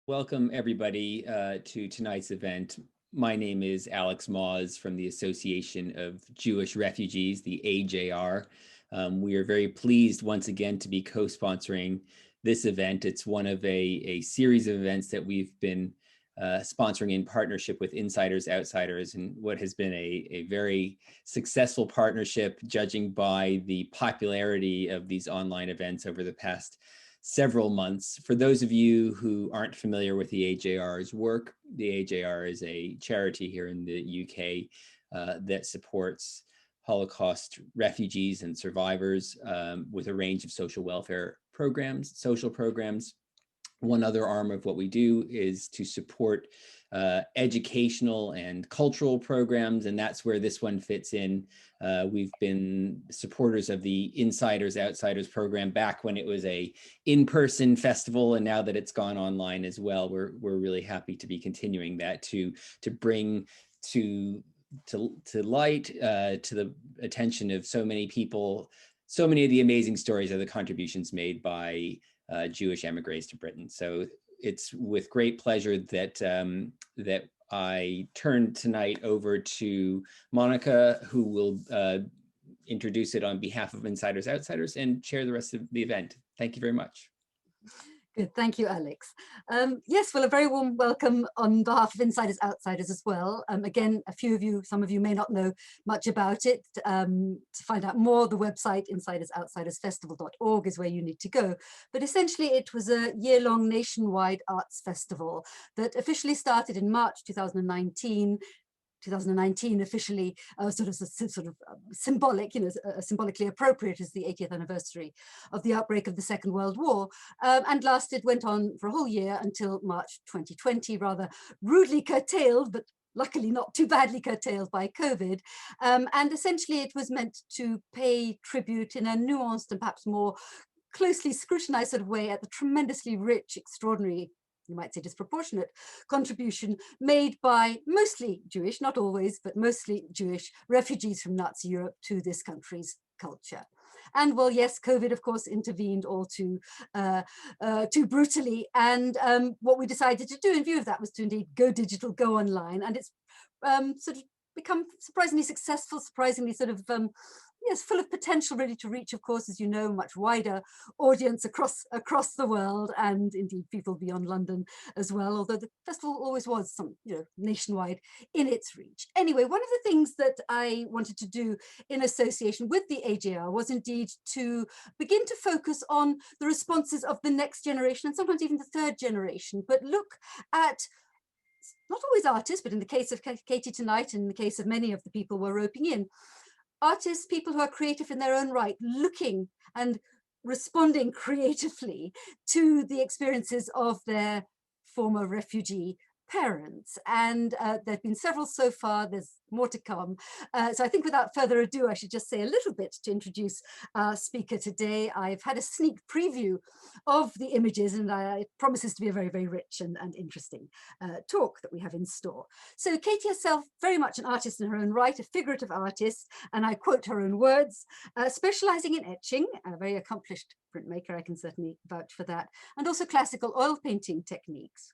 Welcome everybody to tonight's event. My name is Alex Maws from the Association of Jewish Refugees, the AJR. We are very pleased once again to be co-sponsoring this event. It's one of a series of events that we've been sponsoring in partnership with Insiders Outsiders, and what has been a very successful partnership, judging by the popularity of these online events over the past several months. For those of you who aren't familiar with the AJR's work, the AJR is a charity here in the UK that supports Holocaust refugees and survivors with a range of social welfare programs, social programs. One other arm of what we do is to support educational and cultural programs, and that's where this one fits in. We've been supporters of the Insiders Outsiders program back when it was a in-person festival, and now that it's gone online as well, we're really happy to be continuing that to bring to light, to the attention of so many people, so many of the amazing stories of the contributions made by Jewish émigrés to Britain. So it's with great pleasure that that I turn tonight over to Monica, who will introduce it on behalf of Insiders Outsiders and chair the rest of the event. Thank you very much. Good, thank you, Alex. Yes, well, a very warm welcome on behalf of Insiders Outsiders as well. Again, some of you may not know much about it. To find out more, the website insidersoutsiders.festival.org is where you need to go. But essentially, it was a year-long nationwide arts festival that officially started in March 2019 officially, sort of symbolic, symbolically appropriate as the 80th anniversary of the outbreak of the Second World War, and went on for a whole year until March 2020, rather rudely curtailed, but luckily not too badly curtailed by COVID. And essentially it was meant to pay tribute in a nuanced and perhaps more closely scrutinized sort of way at the tremendously rich, extraordinary, you might say disproportionate, contribution made by mostly Jewish, not always, but mostly Jewish refugees from Nazi Europe to this country's culture. And well, yes, COVID, of course, intervened all too brutally. And what we decided to do in view of that was to indeed go digital, go online. And it's sort of become surprisingly successful, surprisingly sort of, yes, full of potential really to reach, of course, as you know, much wider audience across the world, and indeed people beyond London as well, although the festival always was some, nationwide in its reach. Anyway, one of the things that I wanted to do in association with the AJR was indeed to begin to focus on the responses of the next generation and sometimes even the third generation, but look at not always artists, but in the case of Katie tonight, and in the case of many of the people we're roping in, artists, people who are creative in their own right, looking and responding creatively to the experiences of their former refugee parents. And there have been several so far, there's more to come. So I think without further ado, I should just say a little bit to introduce our speaker today. I've had a sneak preview of the images, and it promises to be a very, very rich and interesting talk that we have in store. So Katie herself, very much an artist in her own right, a figurative artist, and I quote her own words, specializing in etching, a very accomplished printmaker, I can certainly vouch for that, and also classical oil painting techniques.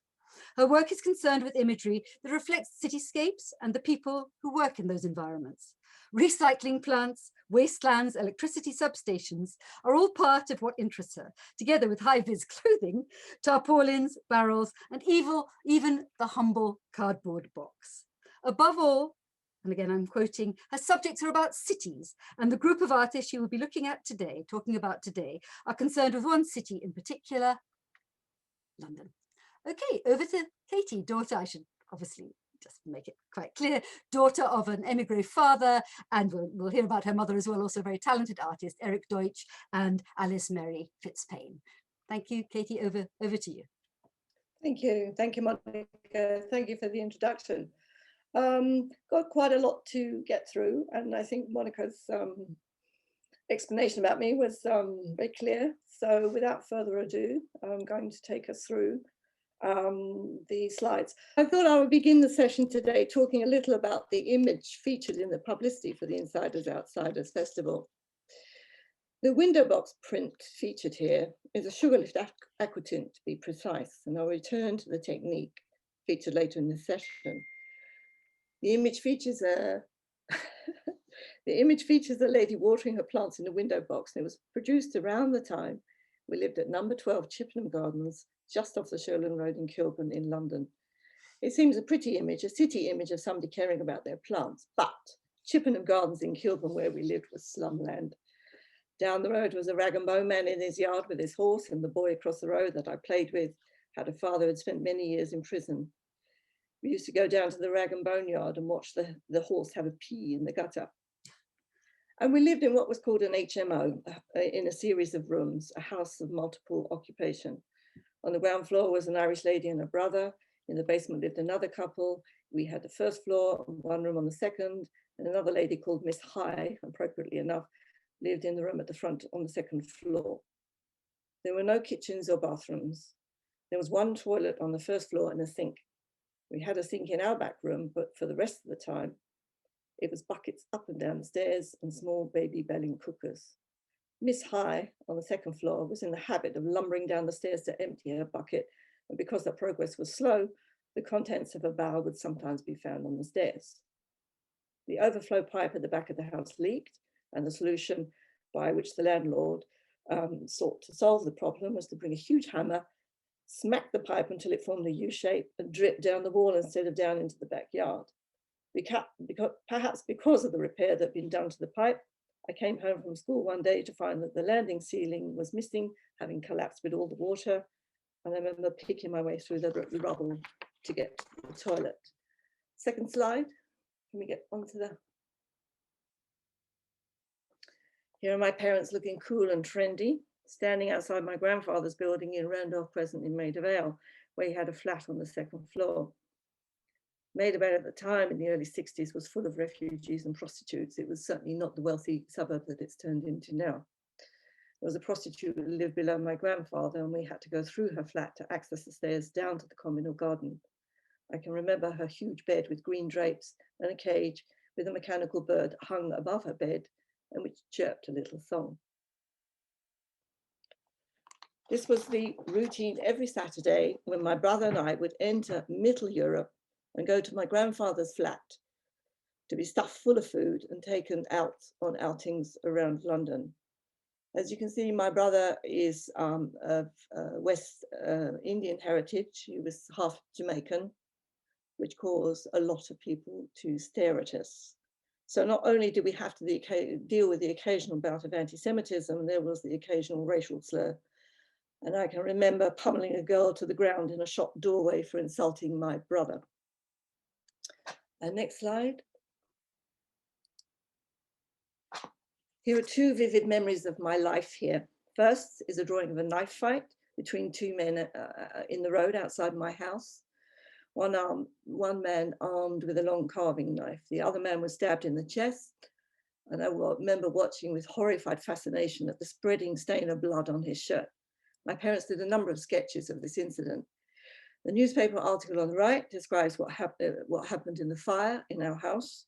Her work is concerned with imagery that reflects cityscapes and the people who work in those environments. Recycling plants, wastelands, electricity substations are all part of what interests her, together with high-vis clothing, tarpaulins, barrels, and even the humble cardboard box. Above all, and again I'm quoting, her subjects are about cities, and the group of artists she will be looking at today, talking about today, are concerned with one city in particular, London. Okay, over to Katie, daughter, I should obviously just make it quite clear, daughter of an émigré father, and we'll hear about her mother as well, also a very talented artist, Eric Doitch and Alice Mary Fitzpayne. Thank you, Katie, over to you. Thank you, Monica. Thank you for the introduction. Got quite a lot to get through, and I think Monica's explanation about me was very clear. So without further ado, I'm going to take us through the slides. I thought I would begin the session today talking a little about the image featured in the publicity for the Insiders Outsiders Festival. The window box print featured here is a sugar lift aquatint, to be precise, and I'll return to the technique featured later in this session. The image features a lady watering her plants in a window box, and it was produced around the time we lived at number 12 Chippenham Gardens, just off the Sherland Road in Kilburn in London. It seems a pretty image, a city image of somebody caring about their plants, but Chippenham Gardens in Kilburn, where we lived, was slumland. Down the road was a rag and bone man in his yard with his horse, and the boy across the road that I played with had a father who had spent many years in prison. We used to go down to the rag and bone yard and watch the horse have a pee in the gutter. And we lived in what was called an HMO, in a series of rooms, a house of multiple occupation. On the ground floor was an Irish lady and a brother. In the basement lived another couple. We had the first floor, one room on the second, and another lady called Miss High, appropriately enough, lived in the room at the front on the second floor. There were no kitchens or bathrooms. There was one toilet on the first floor and a sink. We had a sink in our back room, but for the rest of the time, it was buckets up and down the stairs and small baby belling cookers. Miss High on the second floor was in the habit of lumbering down the stairs to empty her bucket, and because the progress was slow, the contents of a barrel would sometimes be found on the stairs. The overflow pipe at the back of the house leaked, and the solution by which the landlord sought to solve the problem was to bring a huge hammer, smack the pipe until it formed a U shape and drip down the wall instead of down into the backyard. Perhaps because of the repair that had been done to the pipe, I came home from school one day to find that the landing ceiling was missing, having collapsed with all the water. And I remember picking my way through the rubble to get to the toilet. Second slide. Can we get onto the... Here are my parents looking cool and trendy, standing outside my grandfather's building in Randolph Crescent in Maida Vale, where he had a flat on the second floor. Maida Vale at the time in the early 60s was full of refugees and prostitutes. It was certainly not the wealthy suburb that it's turned into now. There was a prostitute who lived below my grandfather, and we had to go through her flat to access the stairs down to the communal garden. I can remember her huge bed with green drapes and a cage with a mechanical bird hung above her bed and which chirped a little song. This was the routine every Saturday when my brother and I would enter Middle Europe and go to my grandfather's flat to be stuffed full of food and taken out on outings around London. As you can see, my brother is of West Indian heritage. He was half Jamaican, which caused a lot of people to stare at us. So not only did we have to deal with the occasional bout of anti-Semitism, there was the occasional racial slur. And I can remember pummeling a girl to the ground in a shop doorway for insulting my brother. Next slide. Here are two vivid memories of my life here. First is a drawing of a knife fight between two men in the road outside my house. One man armed with a long carving knife. The other man was stabbed in the chest. And I remember watching with horrified fascination at the spreading stain of blood on his shirt. My parents did a number of sketches of this incident. The newspaper article on the right describes what happened in the fire in our house.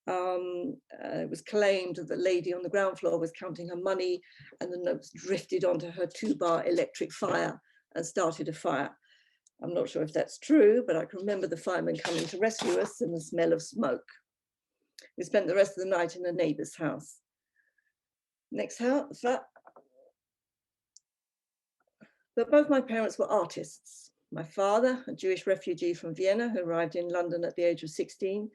It was claimed that the lady on the ground floor was counting her money and the notes drifted onto her 2-bar electric fire and started a fire. I'm not sure if that's true, but I can remember the firemen coming to rescue us and the smell of smoke. We spent the rest of the night in a neighbor's house. Next house. But both my parents were artists. My father, a Jewish refugee from Vienna who arrived in London at the age of 16,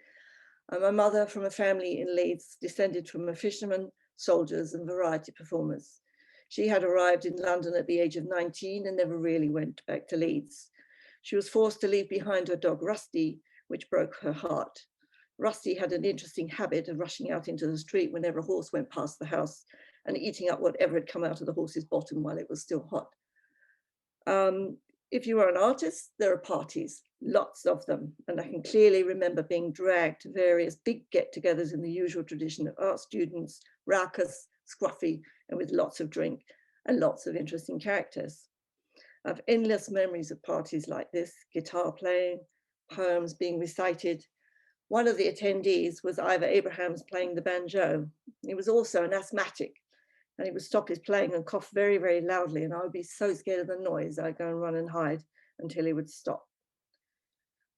and my mother from a family in Leeds, descended from a fisherman, soldiers, and variety performers. She had arrived in London at the age of 19 and never really went back to Leeds. She was forced to leave behind her dog Rusty, which broke her heart. Rusty had an interesting habit of rushing out into the street whenever a horse went past the house and eating up whatever had come out of the horse's bottom while it was still hot. If you are an artist, there are parties, lots of them. And I can clearly remember being dragged to various big get-togethers in the usual tradition of art students, raucous, scruffy, and with lots of drink and lots of interesting characters. I have endless memories of parties like this, guitar playing, poems being recited. One of the attendees was Ivor Abrahams playing the banjo. He was also an asthmatic, and he would stop his playing and cough very, very loudly, and I would be so scared of the noise, I'd go and run and hide until he would stop.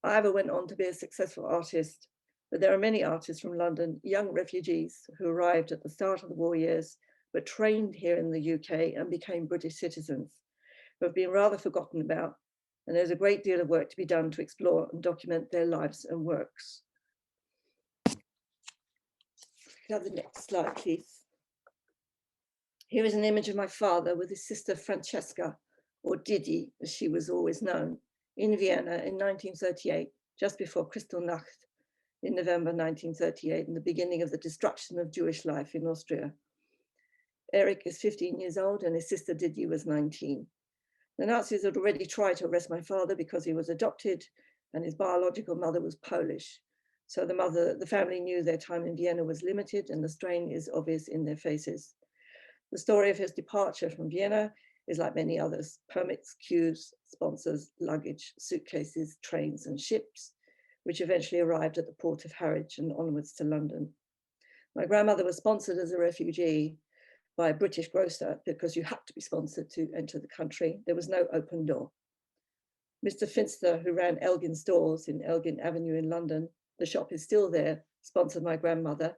Ivor went on to be a successful artist, but there are many artists from London, young refugees who arrived at the start of the war years, but trained here in the UK and became British citizens, who have been rather forgotten about, and there's a great deal of work to be done to explore and document their lives and works. Can I have the next slide, please? Here is an image of my father with his sister Francesca, or Didi, as she was always known, in Vienna in 1938, just before Kristallnacht in November 1938, and the beginning of the destruction of Jewish life in Austria. Eric is 15 years old and his sister Didi was 19. The Nazis had already tried to arrest my father because he was adopted and his biological mother was Polish. So the family knew their time in Vienna was limited and the strain is obvious in their faces. The story of his departure from Vienna is like many others: permits, queues, sponsors, luggage, suitcases, trains and ships, which eventually arrived at the port of Harwich and onwards to London. My grandmother was sponsored as a refugee by a British grocer because you had to be sponsored to enter the country. There was no open door. Mr. Finster, who ran Elgin stores in Elgin Avenue in London, the shop is still there, sponsored my grandmother,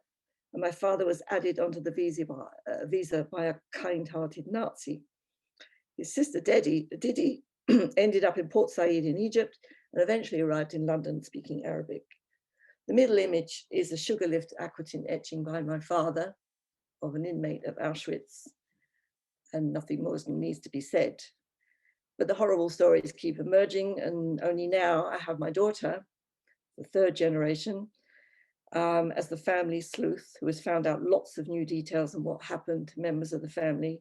and my father was added onto the visa by a kind-hearted Nazi. His sister Didi ended up in Port Said in Egypt and eventually arrived in London speaking Arabic. The middle image is a sugar lift aquatine etching by my father of an inmate of Auschwitz, and nothing more needs to be said. But the horrible stories keep emerging, and only now I have my daughter, the third generation, as the family sleuth, who has found out lots of new details on what happened to members of the family,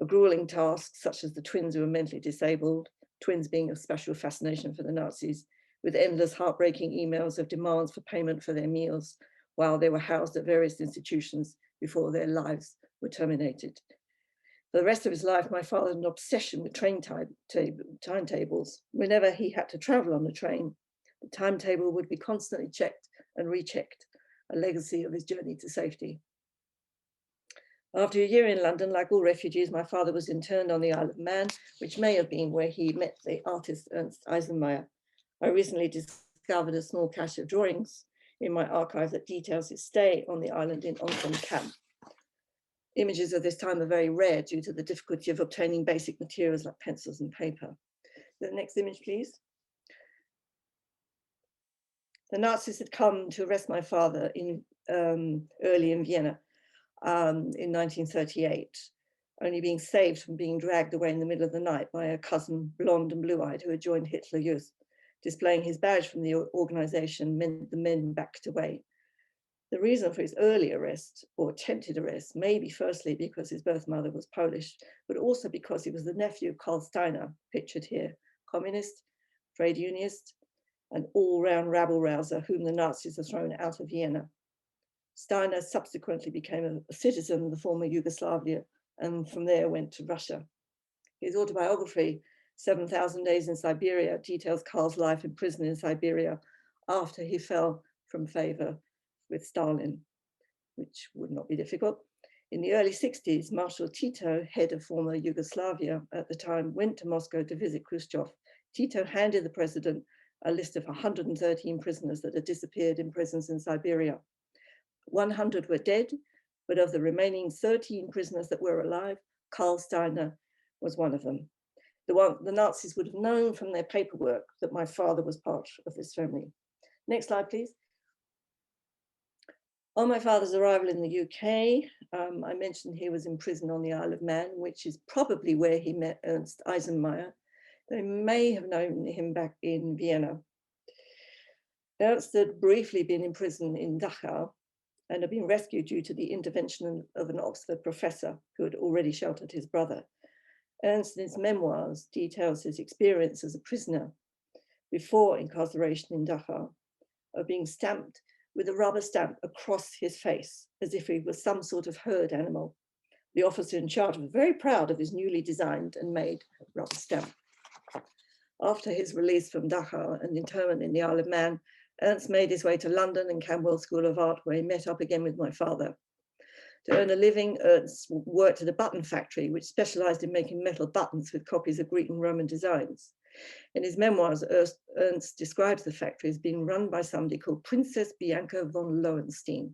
a grueling task such as the twins who were mentally disabled, twins being of special fascination for the Nazis, with endless heartbreaking emails of demands for payment for their meals while they were housed at various institutions before their lives were terminated. For the rest of his life, my father had an obsession with train timetables. Whenever he had to travel on the train, the timetable would be constantly checked and rechecked, a legacy of his journey to safety. After a year in London, like all refugees, my father was interned on the Isle of Man, which may have been where he met the artist Ernst Eisenmayer. I recently discovered a small cache of drawings in my archive that details his stay on the island in Onsen camp. Images of this time are very rare due to the difficulty of obtaining basic materials like pencils and paper. The next image, please. The Nazis had come to arrest my father early in Vienna in 1938, only being saved from being dragged away in the middle of the night by a cousin, blonde and blue-eyed, who had joined Hitler Youth. Displaying his badge from the organization meant the men backed away. The reason for his early arrest, or attempted arrest, may be firstly because his birth mother was Polish, but also because he was the nephew of Karl Steiner, pictured here, communist, trade unionist, an all-round rabble-rouser whom the Nazis had thrown out of Vienna. Steiner subsequently became a citizen of the former Yugoslavia and from there went to Russia. His autobiography, 7,000 Days in Siberia, details Karl's life in prison in Siberia after he fell from favor with Stalin, which would not be difficult. In the early 60s, Marshal Tito, head of former Yugoslavia at the time, went to Moscow to visit Khrushchev. Tito handed the president a list of 113 prisoners that had disappeared in prisons in Siberia. 100 were dead, but of the remaining 13 prisoners that were alive, Karl Steiner was one of them. The Nazis would have known from their paperwork that my father was part of this family. Next slide, please. On my father's arrival in the UK, I mentioned he was in prison on the Isle of Man, which is probably where he met Ernst Eisenmayer. They may have known him back in Vienna. Ernst had briefly been in prison in Dachau and had been rescued due to the intervention of an Oxford professor who had already sheltered his brother. Ernst, in his memoirs, details his experience as a prisoner before incarceration in Dachau, of being stamped with a rubber stamp across his face, as if he was some sort of herd animal. The officer in charge was very proud of his newly designed and made rubber stamp. After his release from Dachau and internment in the Isle of Man, Ernst made his way to London and Camberwell School of Art, where he met up again with my father. To earn a living, Ernst worked at a button factory, which specialized in making metal buttons with copies of Greek and Roman designs. In his memoirs, Ernst describes the factory as being run by somebody called Princess Bianca von Lowenstein.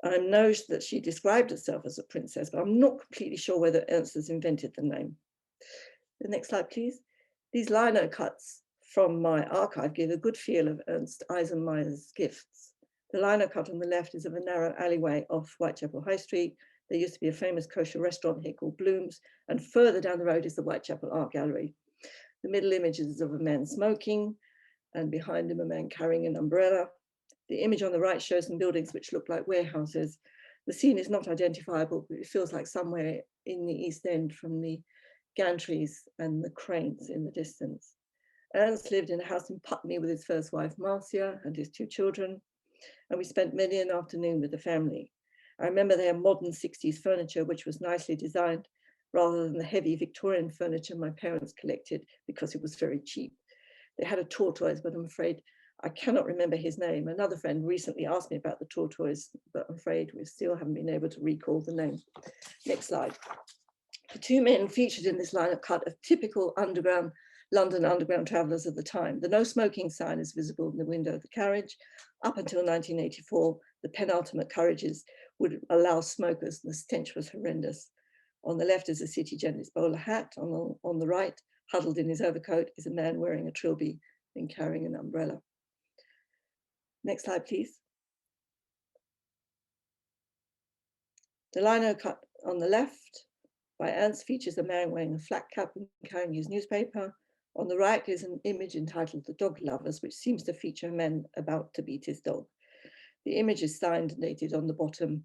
I know that she described herself as a princess, but I'm not completely sure whether Ernst has invented the name. The next slide, please. These lino cuts from my archive give a good feel of Ernst Eisenmayer's gifts. The lino cut on the left is of a narrow alleyway off Whitechapel High Street. There used to be a famous kosher restaurant here called Bloom's, and further down the road is the Whitechapel Art Gallery. The middle image is of a man smoking, and behind him a man carrying an umbrella. The image on the right shows some buildings which look like warehouses. The scene is not identifiable, but it feels like somewhere in the East End from the gantries and the cranes in the distance. Ernst lived in a house in Putney with his first wife, Marcia, and his 2 children, and we spent many an afternoon with the family. I remember they had modern 60s furniture, which was nicely designed, rather than the heavy Victorian furniture my parents collected because it was very cheap. They had a tortoise, but I'm afraid I cannot remember his name. Another friend recently asked me about the tortoise, but I'm afraid we still haven't been able to recall the name. Next slide. The 2 men featured in this line of cut are typical London underground travellers of the time. The no smoking sign is visible in the window of the carriage. Up until 1984, the penultimate carriages would allow smokers, and the stench was horrendous. On the left is a city journalist's bowler hat. On the right, huddled in his overcoat, is a man wearing a trilby and carrying an umbrella. Next slide, please. The lino cut on the left by Ernst features a man wearing a flat cap and carrying his newspaper. On the right is an image entitled The Dog Lovers, which seems to feature a man about to beat his dog. The image is signed and dated on the bottom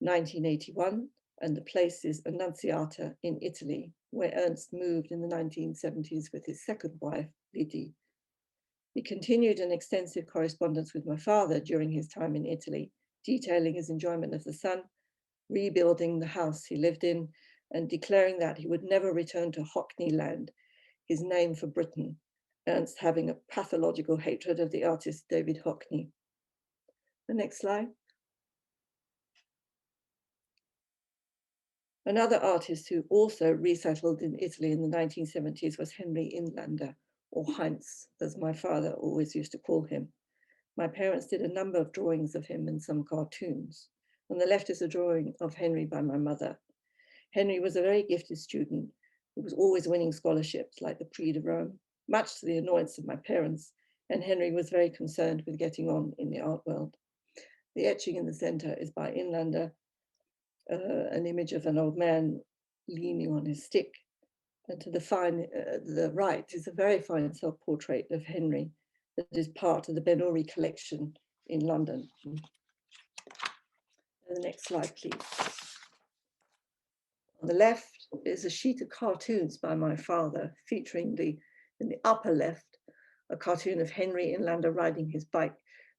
1981, and the place is Annunziata in Italy, where Ernst moved in the 1970s with his second wife, Lydie. He continued an extensive correspondence with my father during his time in Italy, detailing his enjoyment of the sun, rebuilding the house he lived in, and declaring that he would never return to Hockney land, his name for Britain, Ernst having a pathological hatred of the artist David Hockney. The next slide. Another artist who also resettled in Italy in the 1970s was Henry Inlander, or Heinz, as my father always used to call him. My parents did a number of drawings of him and some cartoons. On the left is a drawing of Henry by my mother. Henry was a very gifted student who was always winning scholarships like the Prix de Rome, much to the annoyance of my parents, and Henry was very concerned with getting on in the art world. The etching in the center is by Inlander, an image of an old man leaning on his stick. And to the right is a very fine self-portrait of Henry that is part of the Ben-Uri collection in London. The next slide, please. On the left is a sheet of cartoons by my father, featuring in the upper left, a cartoon of Henry Inlander riding his bike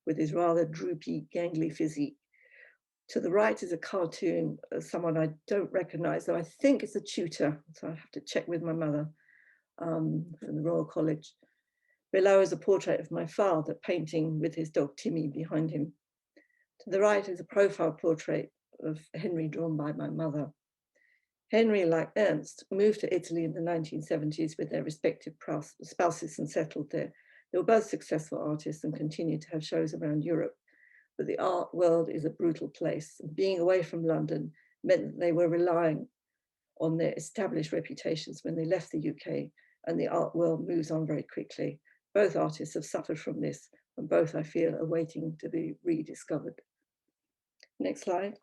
with his rather droopy, gangly physique. To the right is a cartoon of someone I don't recognize, though I think it's a tutor, so I have to check with my mother from the Royal College. Below is a portrait of my father painting with his dog Timmy behind him. To the right is a profile portrait of Henry drawn by my mother. Henry, like Ernst, moved to Italy in the 1970s with their respective spouses and settled there. They were both successful artists and continued to have shows around Europe. But the art world is a brutal place. And being away from London meant that they were relying on their established reputations when they left the UK, and the art world moves on very quickly. Both artists have suffered from this, and both, I feel, are waiting to be rediscovered. Next slide.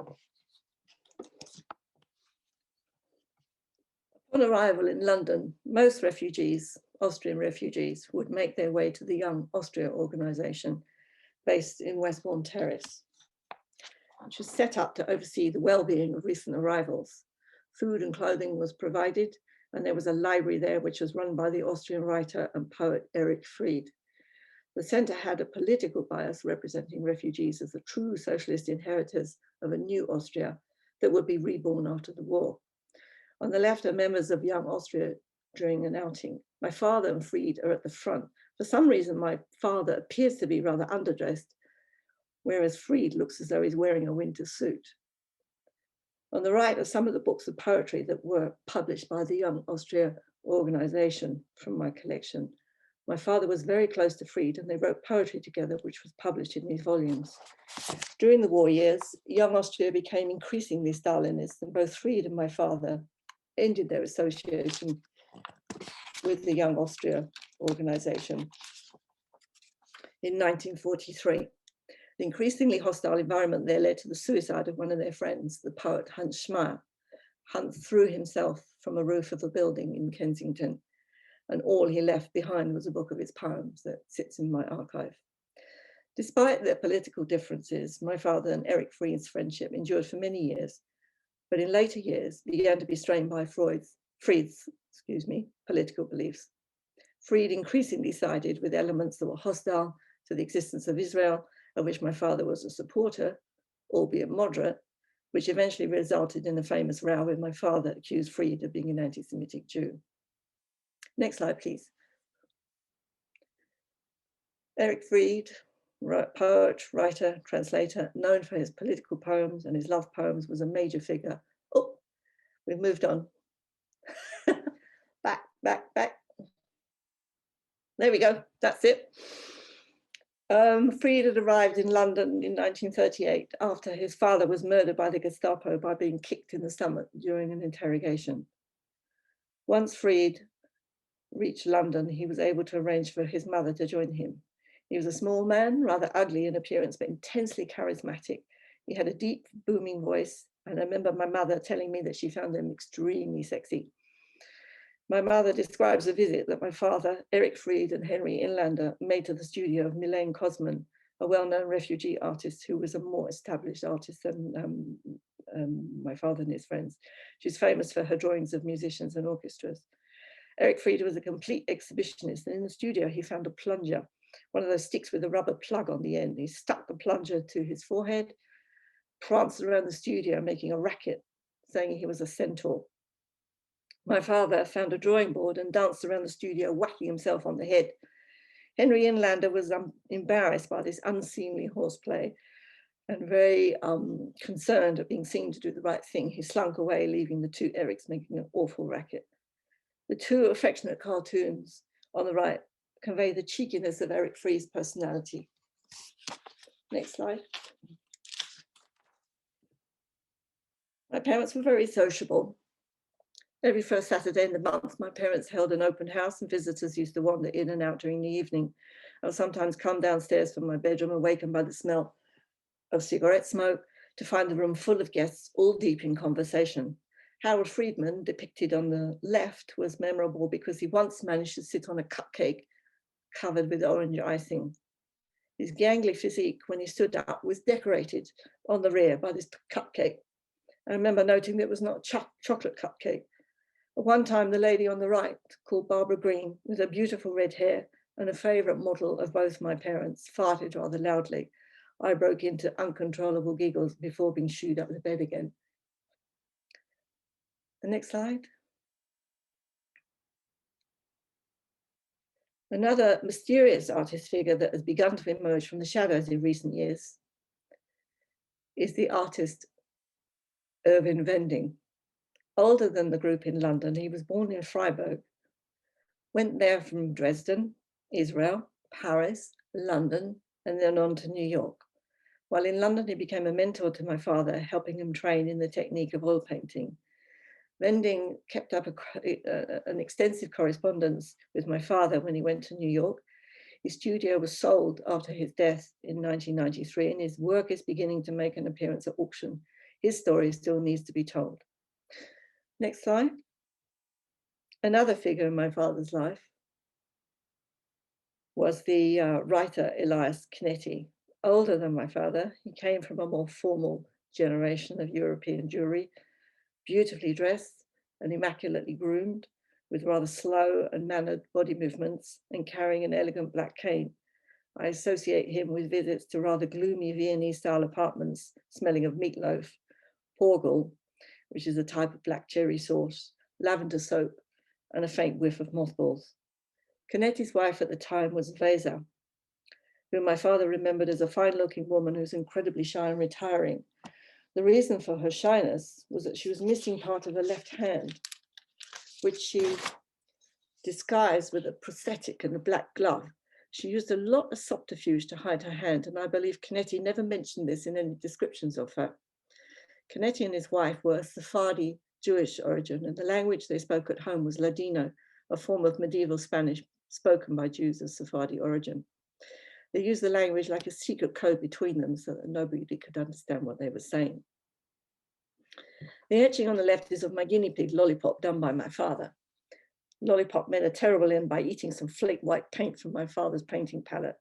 Upon arrival in London, most refugees, Austrian refugees, would make their way to the Young Austria organization based in Westbourne Terrace, which was set up to oversee the well-being of recent arrivals. Food and clothing was provided, and there was a library there which was run by the Austrian writer and poet Erich Fried. The centre had a political bias representing refugees as the true socialist inheritors of a new Austria that would be reborn after the war. On the left are members of Young Austria during an outing. My father and Fried are at the front. For some reason, my father appears to be rather underdressed, whereas Fried looks as though he's wearing a winter suit. On the right are some of the books of poetry that were published by the Young Austria organization from my collection. My father was very close to Fried and they wrote poetry together, which was published in these volumes. During the war years, Young Austria became increasingly Stalinist, and both Fried and my father ended their association with the Young Austria organization in 1943. The increasingly hostile environment there led to the suicide of one of their friends, the poet Hans Schmeyer. Hans threw himself from a roof of a building in Kensington, and all he left behind was a book of his poems that sits in my archive. Despite their political differences, my father and Erich Fried's friendship endured for many years, but in later years began to be strained by Fried's political beliefs. Fried increasingly sided with elements that were hostile to the existence of Israel, of which my father was a supporter, albeit moderate, which eventually resulted in a famous row when my father accused Fried of being an anti-Semitic Jew. Next slide, please. Erich Fried, poet, writer, translator, known for his political poems and his love poems, was a major figure. Oh, we've moved on. Back. There we go, that's it. Fried had arrived in London in 1938 after his father was murdered by the Gestapo by being kicked in the stomach during an interrogation. Once Fried reached London, he was able to arrange for his mother to join him. He was a small man, rather ugly in appearance, but intensely charismatic. He had a deep, booming voice, and I remember my mother telling me that she found him extremely sexy. My mother describes a visit that my father, Erich Fried, and Henry Inlander made to the studio of Milène Kosman, a well-known refugee artist who was a more established artist than my father and his friends. She's famous for her drawings of musicians and orchestras. Erich Fried was a complete exhibitionist, and in the studio he found a plunger, one of those sticks with a rubber plug on the end. He stuck the plunger to his forehead, pranced around the studio making a racket, saying he was a centaur. My father found a drawing board and danced around the studio, whacking himself on the head. Henry Inlander was embarrassed by this unseemly horseplay and very concerned at being seen to do the right thing. He slunk away, leaving the two Erics making an awful racket. The two affectionate cartoons on the right convey the cheekiness of Erich Fried's personality. Next slide. My parents were very sociable. Every first Saturday in the month, my parents held an open house and visitors used to wander in and out during the evening. I would sometimes come downstairs from my bedroom, awakened by the smell of cigarette smoke, to find the room full of guests, all deep in conversation. Harold Friedman, depicted on the left, was memorable because he once managed to sit on a cupcake covered with orange icing. His gangly physique, when he stood up, was decorated on the rear by this cupcake. I remember noting that it was not a chocolate cupcake. At one time, the lady on the right, called Barbara Green, with her beautiful red hair and a favorite model of both my parents, farted rather loudly. I broke into uncontrollable giggles before being shooed up the bed again. The next slide. Another mysterious artist figure that has begun to emerge from the shadows in recent years is the artist Irving Wending. Older than the group in London, he was born in Freiburg, went there from Dresden, Israel, Paris, London, and then on to New York. While in London, he became a mentor to my father, helping him train in the technique of oil painting. Wending kept up an extensive correspondence with my father when he went to New York. His studio was sold after his death in 1993, and his work is beginning to make an appearance at auction. His story still needs to be told. Next slide. Another figure in my father's life was the writer Elias Canetti. Older than my father, he came from a more formal generation of European Jewry, beautifully dressed and immaculately groomed, with rather slow and mannered body movements and carrying an elegant black cane. I associate him with visits to rather gloomy Viennese-style apartments smelling of meatloaf, porgel, which is a type of black cherry sauce, lavender soap, and a faint whiff of mothballs. Canetti's wife at the time was Vesa. whom my father remembered as a fine-looking woman who's incredibly shy and retiring. The reason for her shyness was that she was missing part of her left hand, which she disguised with a prosthetic and a black glove. She used a lot of subterfuge to hide her hand, and I believe Canetti never mentioned this in any descriptions of her. Canetti and his wife were Sephardi Jewish origin, and the language they spoke at home was Ladino, a form of medieval Spanish spoken by Jews of Sephardi origin. They used the language like a secret code between them so that nobody could understand what they were saying. The etching on the left is of my guinea pig, Lollipop, done by my father. Lollipop made a terrible end by eating some flake white paint from my father's painting palette.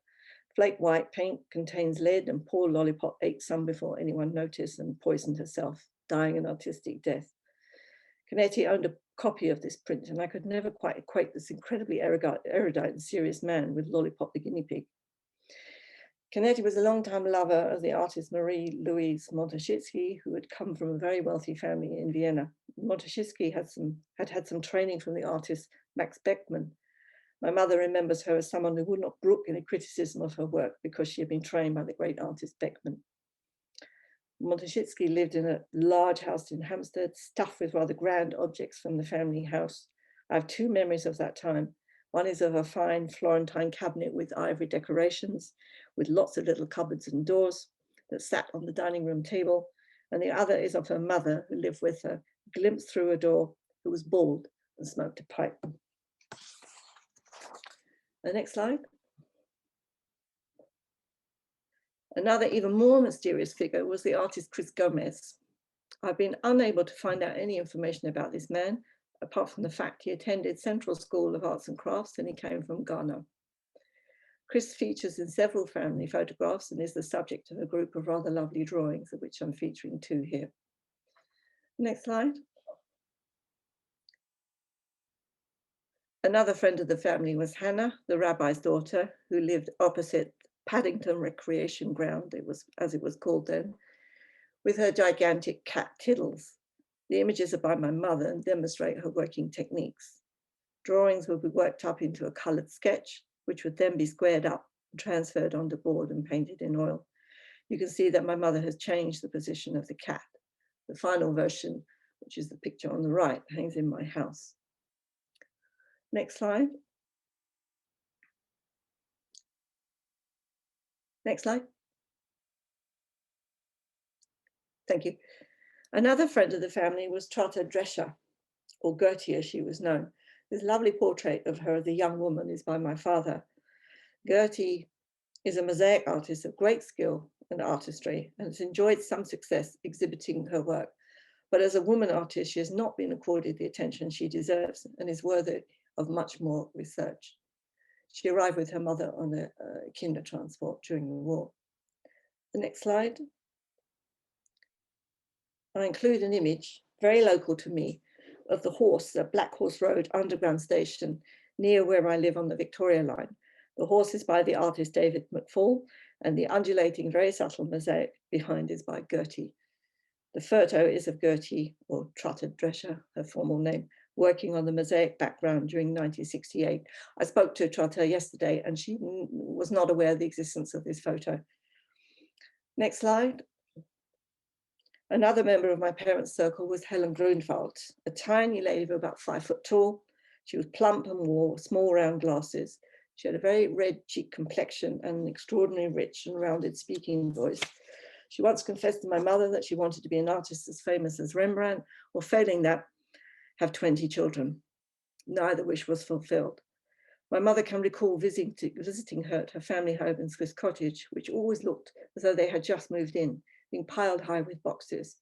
Flake white paint contains lead, and poor Lollipop ate some before anyone noticed and poisoned herself, dying an artistic death. Canetti owned a copy of this print, and I could never quite equate this incredibly erudite and serious man with Lollipop the guinea pig. Canetti was a long-time lover of the artist Marie-Louise Monteschitsky, who had come from a very wealthy family in Vienna. Monteschitsky had had some training from the artist Max Beckmann. My mother remembers her as someone who would not brook any criticism of her work because she had been trained by the great artist Beckmann. Monteschitsky lived in a large house in Hampstead, stuffed with rather grand objects from the family house. I have two memories of that time. One is of a fine Florentine cabinet with ivory decorations, with lots of little cupboards and doors that sat on the dining room table. And the other is of her mother, who lived with her, glimpsed through a door, who was bald and smoked a pipe. The next slide. Another even more mysterious figure was the artist Chris Gomez. I've been unable to find out any information about this man, apart from the fact he attended Central School of Arts and Crafts and he came from Ghana. Chris features in several family photographs and is the subject of a group of rather lovely drawings, of which I'm featuring two here. Next slide. Another friend of the family was Hannah, the rabbi's daughter, who lived opposite Paddington Recreation Ground, as it was called then, with her gigantic cat Tiddles. The images are by my mother and demonstrate her working techniques. Drawings will be worked up into a colored sketch, which would then be squared up, transferred onto board and painted in oil. You can see that my mother has changed the position of the cat. The final version, which is the picture on the right, hangs in my house. Next slide. Next slide. Thank you. Another friend of the family was Kathe Deutch, or Gertie as she was known. This lovely portrait of her, the young woman, is by my father. Gertie is a mosaic artist of great skill and artistry and has enjoyed some success exhibiting her work. But as a woman artist, she has not been accorded the attention she deserves and is worthy of much more research. She arrived with her mother on a kinder transport during the war. The next slide. I include an image, very local to me, of the horse at Black Horse Road underground station near where I live on the Victoria line. The horse is by the artist David McFall, and the undulating, very subtle mosaic behind is by Gertie. The photo is of Gertie, or Kathe Deutch, her formal name, working on the mosaic background during 1968. I spoke to Kathe yesterday and she was not aware of the existence of this photo. Next slide. Another member of my parents' circle was Helen Grunfeld, a tiny lady of about 5 foot tall. She was plump and wore small round glasses. She had a very red cheek complexion and an extraordinarily rich and rounded speaking voice. She once confessed to my mother that she wanted to be an artist as famous as Rembrandt, or failing that, have 20 children. Neither wish was fulfilled. My mother can recall visiting her at her family home in Swiss Cottage, which always looked as though they had just moved in, being piled high with boxes.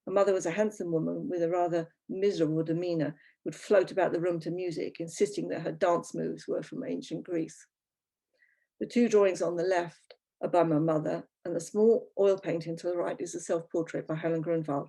My mother was a handsome woman with a rather miserable demeanor, would float about the room to music, insisting that her dance moves were from ancient Greece. The two drawings on the left are by my mother, and the small oil painting to the right is a self-portrait by Helen Grunfeld,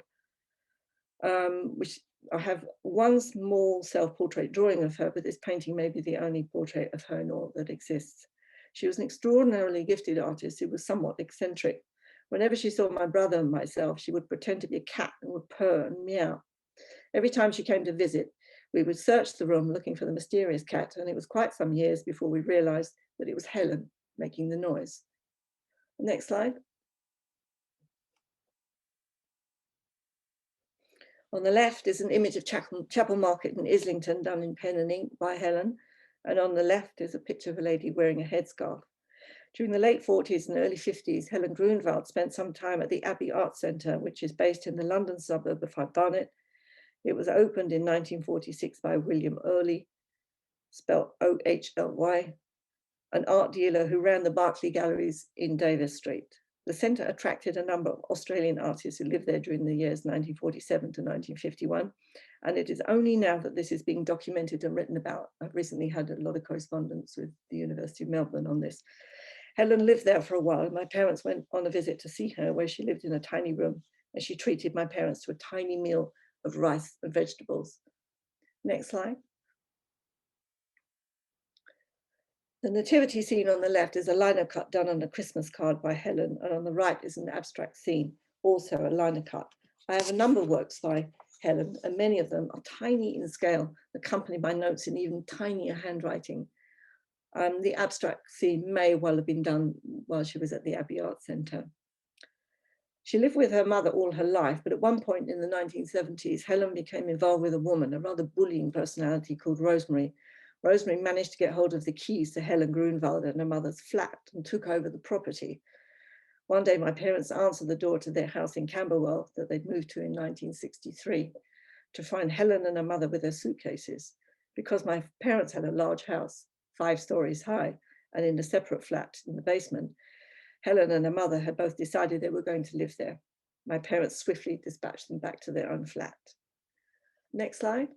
which I have one small self-portrait drawing of her, but this painting may be the only portrait of her in all that exists. She was an extraordinarily gifted artist who was somewhat eccentric. Whenever she saw my brother and myself, she would pretend to be a cat and would purr and meow. Every time she came to visit, we would search the room looking for the mysterious cat, and it was quite some years before we realized that it was Helen making the noise. Next slide. On the left is an image of Chapel Market in Islington done in pen and ink by Helen. And on the left is a picture of a lady wearing a headscarf. During the late 40s and early 50s, Helen Grunfeld spent some time at the Abbey Art Centre, which is based in the London suburb of High Barnet. It was opened in 1946 by William Early, spelled O-H-L-Y, an art dealer who ran the Berkeley Galleries in Davis Street. The centre attracted a number of Australian artists who lived there during the years 1947 to 1951. And it is only now that this is being documented and written about. I've recently had a lot of correspondence with the University of Melbourne on this. Helen lived there for a while. My parents went on a visit to see her, where she lived in a tiny room, and she treated my parents to a tiny meal of rice and vegetables. Next slide. The nativity scene on the left is a liner cut done on a Christmas card by Helen, and on the right is an abstract scene, also a liner cut. I have a number of works by Helen, and many of them are tiny in scale, accompanied by notes in even tinier handwriting. The abstract scene may well have been done while she was at the Abbey Art Centre. She lived with her mother all her life, but at one point in the 1970s, Helen became involved with a woman, a rather bullying personality called Rosemary. Rosemary managed to get hold of the keys to Helen Grunwald and her mother's flat and took over the property. One day, my parents answered the door to their house in Camberwell that they'd moved to in 1963 to find Helen and her mother with their suitcases. Because my parents had a large house, 5 stories high, and in a separate flat in the basement, Helen and her mother had both decided they were going to live there. My parents swiftly dispatched them back to their own flat. Next slide.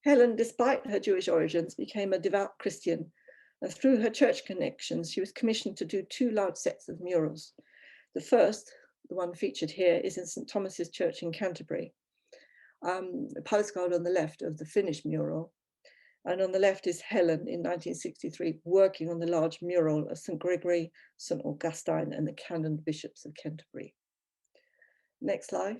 Helen, despite her Jewish origins, became a devout Christian, and through her church connections, she was commissioned to do 2 large sets of murals. The first, the one featured here, is in St. Thomas's Church in Canterbury. A postcard on the left of the finished mural, and on the left is Helen in 1963 working on the large mural of St. Gregory, St. Augustine, and the canon bishops of Canterbury. Next slide.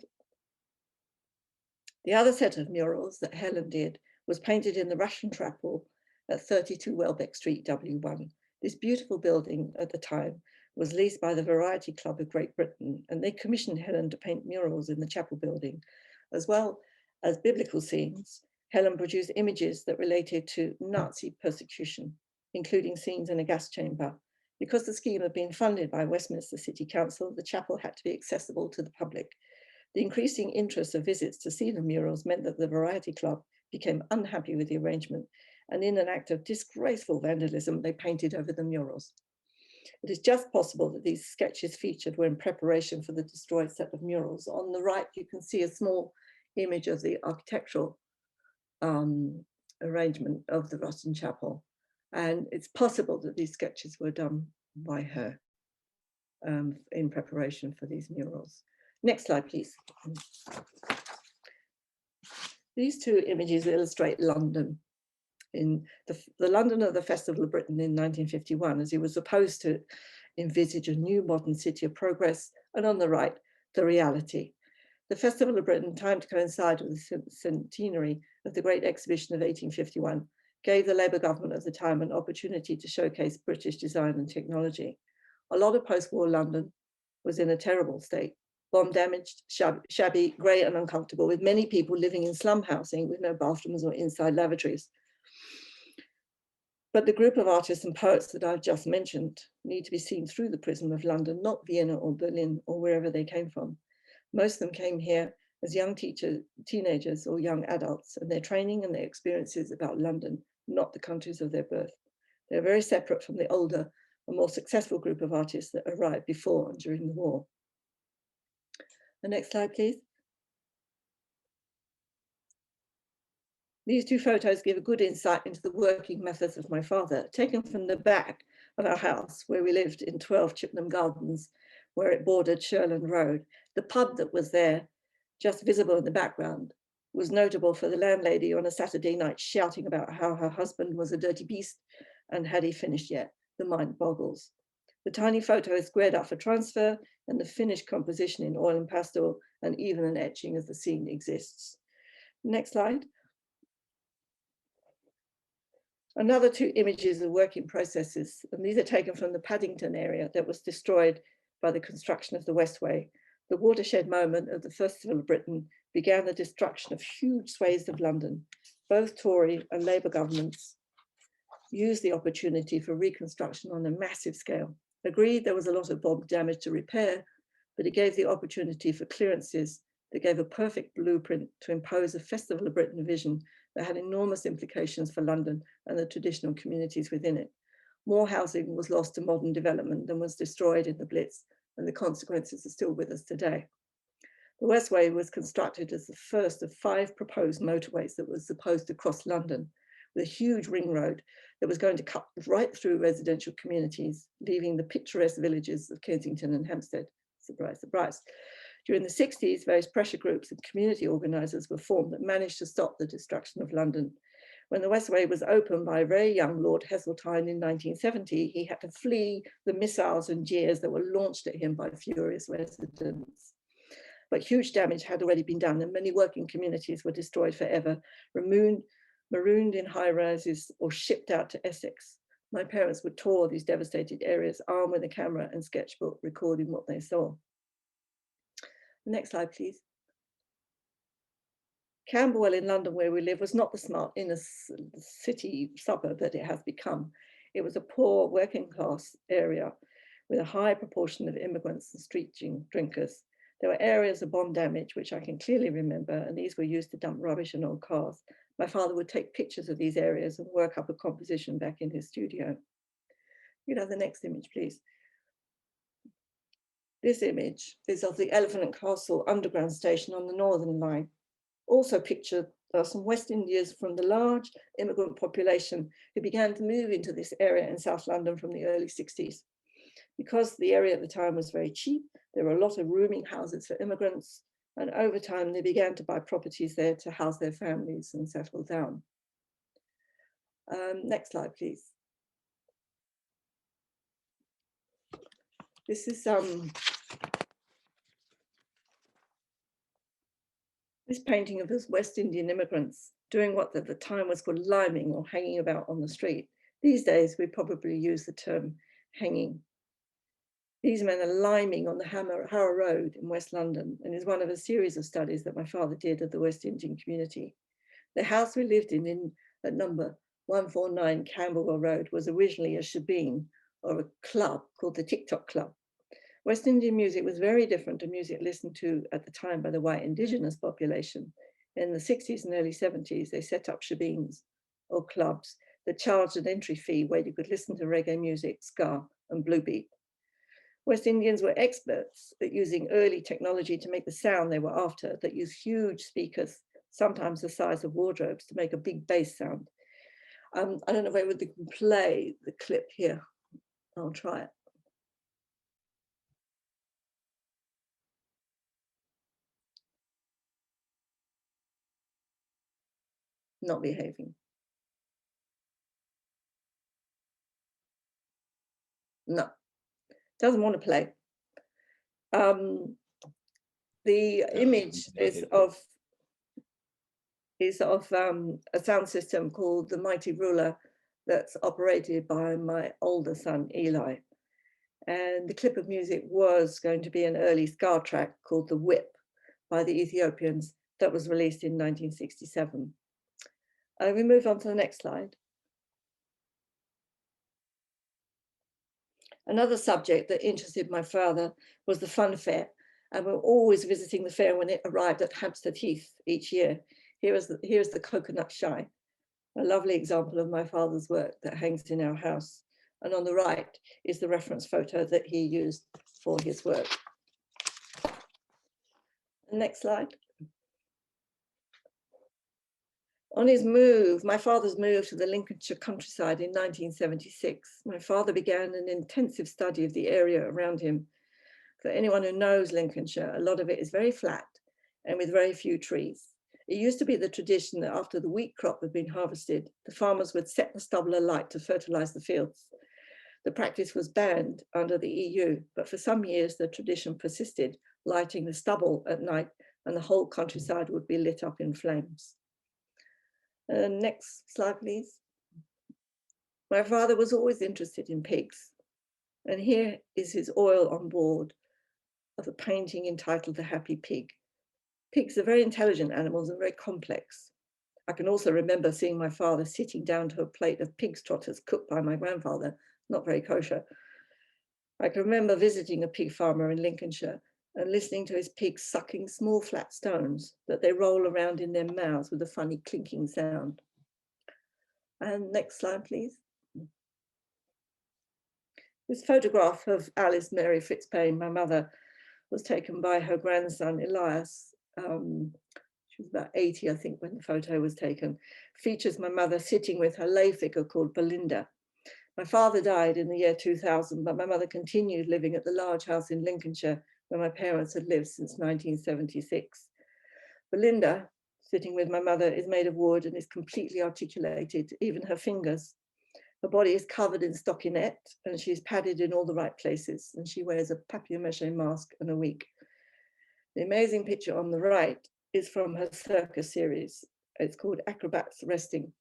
The other set of murals that Helen did was painted in the Russian Chapel at 32 Welbeck Street, W1. This beautiful building at the time was leased by the Variety Club of Great Britain, and they commissioned Helen to paint murals in the chapel building. As well as biblical scenes, Helen produced images that related to Nazi persecution, including scenes in a gas chamber. Because the scheme had been funded by Westminster City Council, the chapel had to be accessible to the public. The increasing interest of visits to see the murals meant that the Variety Club became unhappy with the arrangement, and in an act of disgraceful vandalism, they painted over the murals. It is just possible that these sketches featured were in preparation for the destroyed set of murals. On the right, you can see a small image of the architectural arrangement of the Russian chapel. And it's possible that these sketches were done by her in preparation for these murals. Next slide, please. These 2 images illustrate London. In the London of the Festival of Britain in 1951, as he was supposed to envisage a new modern city of progress, and on the right, the reality. The Festival of Britain, timed to coincide with the centenary of the Great Exhibition of 1851, gave the Labour government of the time an opportunity to showcase British design and technology. A lot of post-war London was in a terrible state, bomb-damaged, shabby, grey and uncomfortable, with many people living in slum housing with no bathrooms or inside lavatories. But the group of artists and poets that I've just mentioned need to be seen through the prism of London, not Vienna or Berlin or wherever they came from. Most of them came here as young teenagers or young adults, and their training and their experiences about London, not the countries of their birth. They're very separate from the older and more successful group of artists that arrived before and during the war. The next slide, please. These 2 photos give a good insight into the working methods of my father, taken from the back of our house where we lived in 12 Chippenham Gardens, where it bordered Shirland Road. The pub that was there, just visible in the background, was notable for the landlady on a Saturday night shouting about how her husband was a dirty beast and had he finished yet. The mind boggles. The tiny photo is squared up for transfer, and the finished composition in oil and pastel and even an etching of the scene exists. Next slide. Another two images are work in processes, and these are taken from the Paddington area that was destroyed by the construction of the Westway. The watershed moment of the Festival of Britain began the destruction of huge swathes of London. Both Tory and Labour governments used the opportunity for reconstruction on a massive scale. Agreed, there was a lot of bomb damage to repair, but it gave the opportunity for clearances that gave a perfect blueprint to impose a Festival of Britain vision that had enormous implications for London and the traditional communities within it. More housing was lost to modern development than was destroyed in the Blitz, and the consequences are still with us today. The Westway was constructed as the first of 5 proposed motorways that was supposed to cross London, with a huge ring road that was going to cut right through residential communities, leaving the picturesque villages of Kensington and Hampstead. Surprise, surprise. During the 60s, various pressure groups and community organisers were formed that managed to stop the destruction of London. When the Westway was opened by a very young Lord Heseltine in 1970, he had to flee the missiles and jeers that were launched at him by furious residents. But huge damage had already been done, and many working communities were destroyed forever, marooned in high rises or shipped out to Essex. My parents would tour these devastated areas, armed with a camera and sketchbook, recording what they saw. Next slide, please. Camberwell in London, where we live, was not the smart inner city suburb that it has become. It was a poor working class area with a high proportion of immigrants and street drinkers. There were areas of bomb damage, which I can clearly remember, and these were used to dump rubbish and old cars. My father would take pictures of these areas and work up a composition back in his studio. You know, the next image, please. This image is of the Elephant and Castle underground station on the Northern Line. Also pictured are some West Indians from the large immigrant population who began to move into this area in South London from the early 60s. Because the area at the time was very cheap, there were a lot of rooming houses for immigrants, and over time they began to buy properties there to house their families and settle down. Next slide, please. This is this painting of those West Indian immigrants doing what at the time was called liming, or hanging about on the street. These days, we probably use the term hanging. These men are liming on the Harrow Road in West London, and is one of a series of studies that my father did of the West Indian community. The house we lived in at number 149 Camberwell Road was originally a shebeen, or a club called the TikTok Club. West Indian music was very different to music listened to at the time by the white indigenous population. In the 60s and early 70s, they set up shebeens, or clubs, that charged an entry fee where you could listen to reggae music, ska, and bluebeat. West Indians were experts at using early technology to make the sound they were after, that used huge speakers, sometimes the size of wardrobes, to make a big bass sound. I don't know whether they can play the clip here. I'll try it. Not behaving. No, doesn't want to play. The image is of a sound system called the Mighty Ruler that's operated by my older son, Eli. And the clip of music was going to be an early ska track called The Whip by the Ethiopians that was released in 1967. We move on to the next slide. Another subject that interested my father was the fun fair, and we're always visiting the fair when it arrived at Hampstead Heath each year. Here's the coconut shy, a lovely example of my father's work that hangs in our house. And on the right is the reference photo that he used for his work. Next slide. On his move, my father's move to the Lincolnshire countryside in 1976, my father began an intensive study of the area around him. For anyone who knows Lincolnshire, a lot of it is very flat and with very few trees. It used to be the tradition that after the wheat crop had been harvested, the farmers would set the stubble alight to fertilize the fields. The practice was banned under the EU, but for some years the tradition persisted, lighting the stubble at night, and the whole countryside would be lit up in flames. Next slide, please. My father was always interested in pigs, and here is his oil on board of a painting entitled The Happy Pig. Pigs are very intelligent animals and very complex. I can also remember seeing my father sitting down to a plate of pig's trotters cooked by my grandfather, not very kosher. I can remember visiting a pig farmer in Lincolnshire and listening to his pigs sucking small flat stones that they roll around in their mouths with a funny clinking sound. And next slide, please. This photograph of Alice Mary Fitzpayne, my mother, was taken by her grandson, Elias. She was about 80, I think, when the photo was taken. Features my mother sitting with her lay figure called Belinda. My father died in the year 2000, but my mother continued living at the large house in Lincolnshire where my parents had lived since 1976. Belinda, sitting with my mother, is made of wood and is completely articulated, even her fingers. Her body is covered in stockinette and she's padded in all the right places, and she wears a papier-mâché mask and a wig. The amazing picture on the right is from her circus series. It's called Acrobats Resting,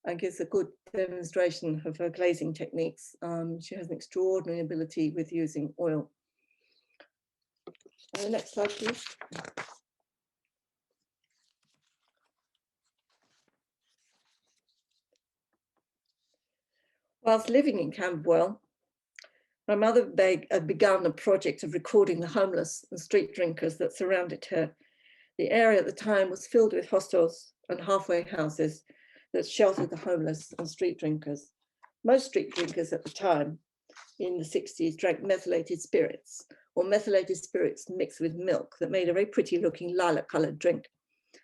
and gives a good demonstration of her glazing techniques. She has an extraordinary ability with using oil. Next slide, please. Whilst living in Camberwell, my mother had begun a project of recording the homeless and street drinkers that surrounded her. The area at the time was filled with hostels and halfway houses that sheltered the homeless and street drinkers. Most street drinkers at the time, in the 60s, drank methylated spirits, or methylated spirits mixed with milk that made a very pretty looking lilac-coloured drink.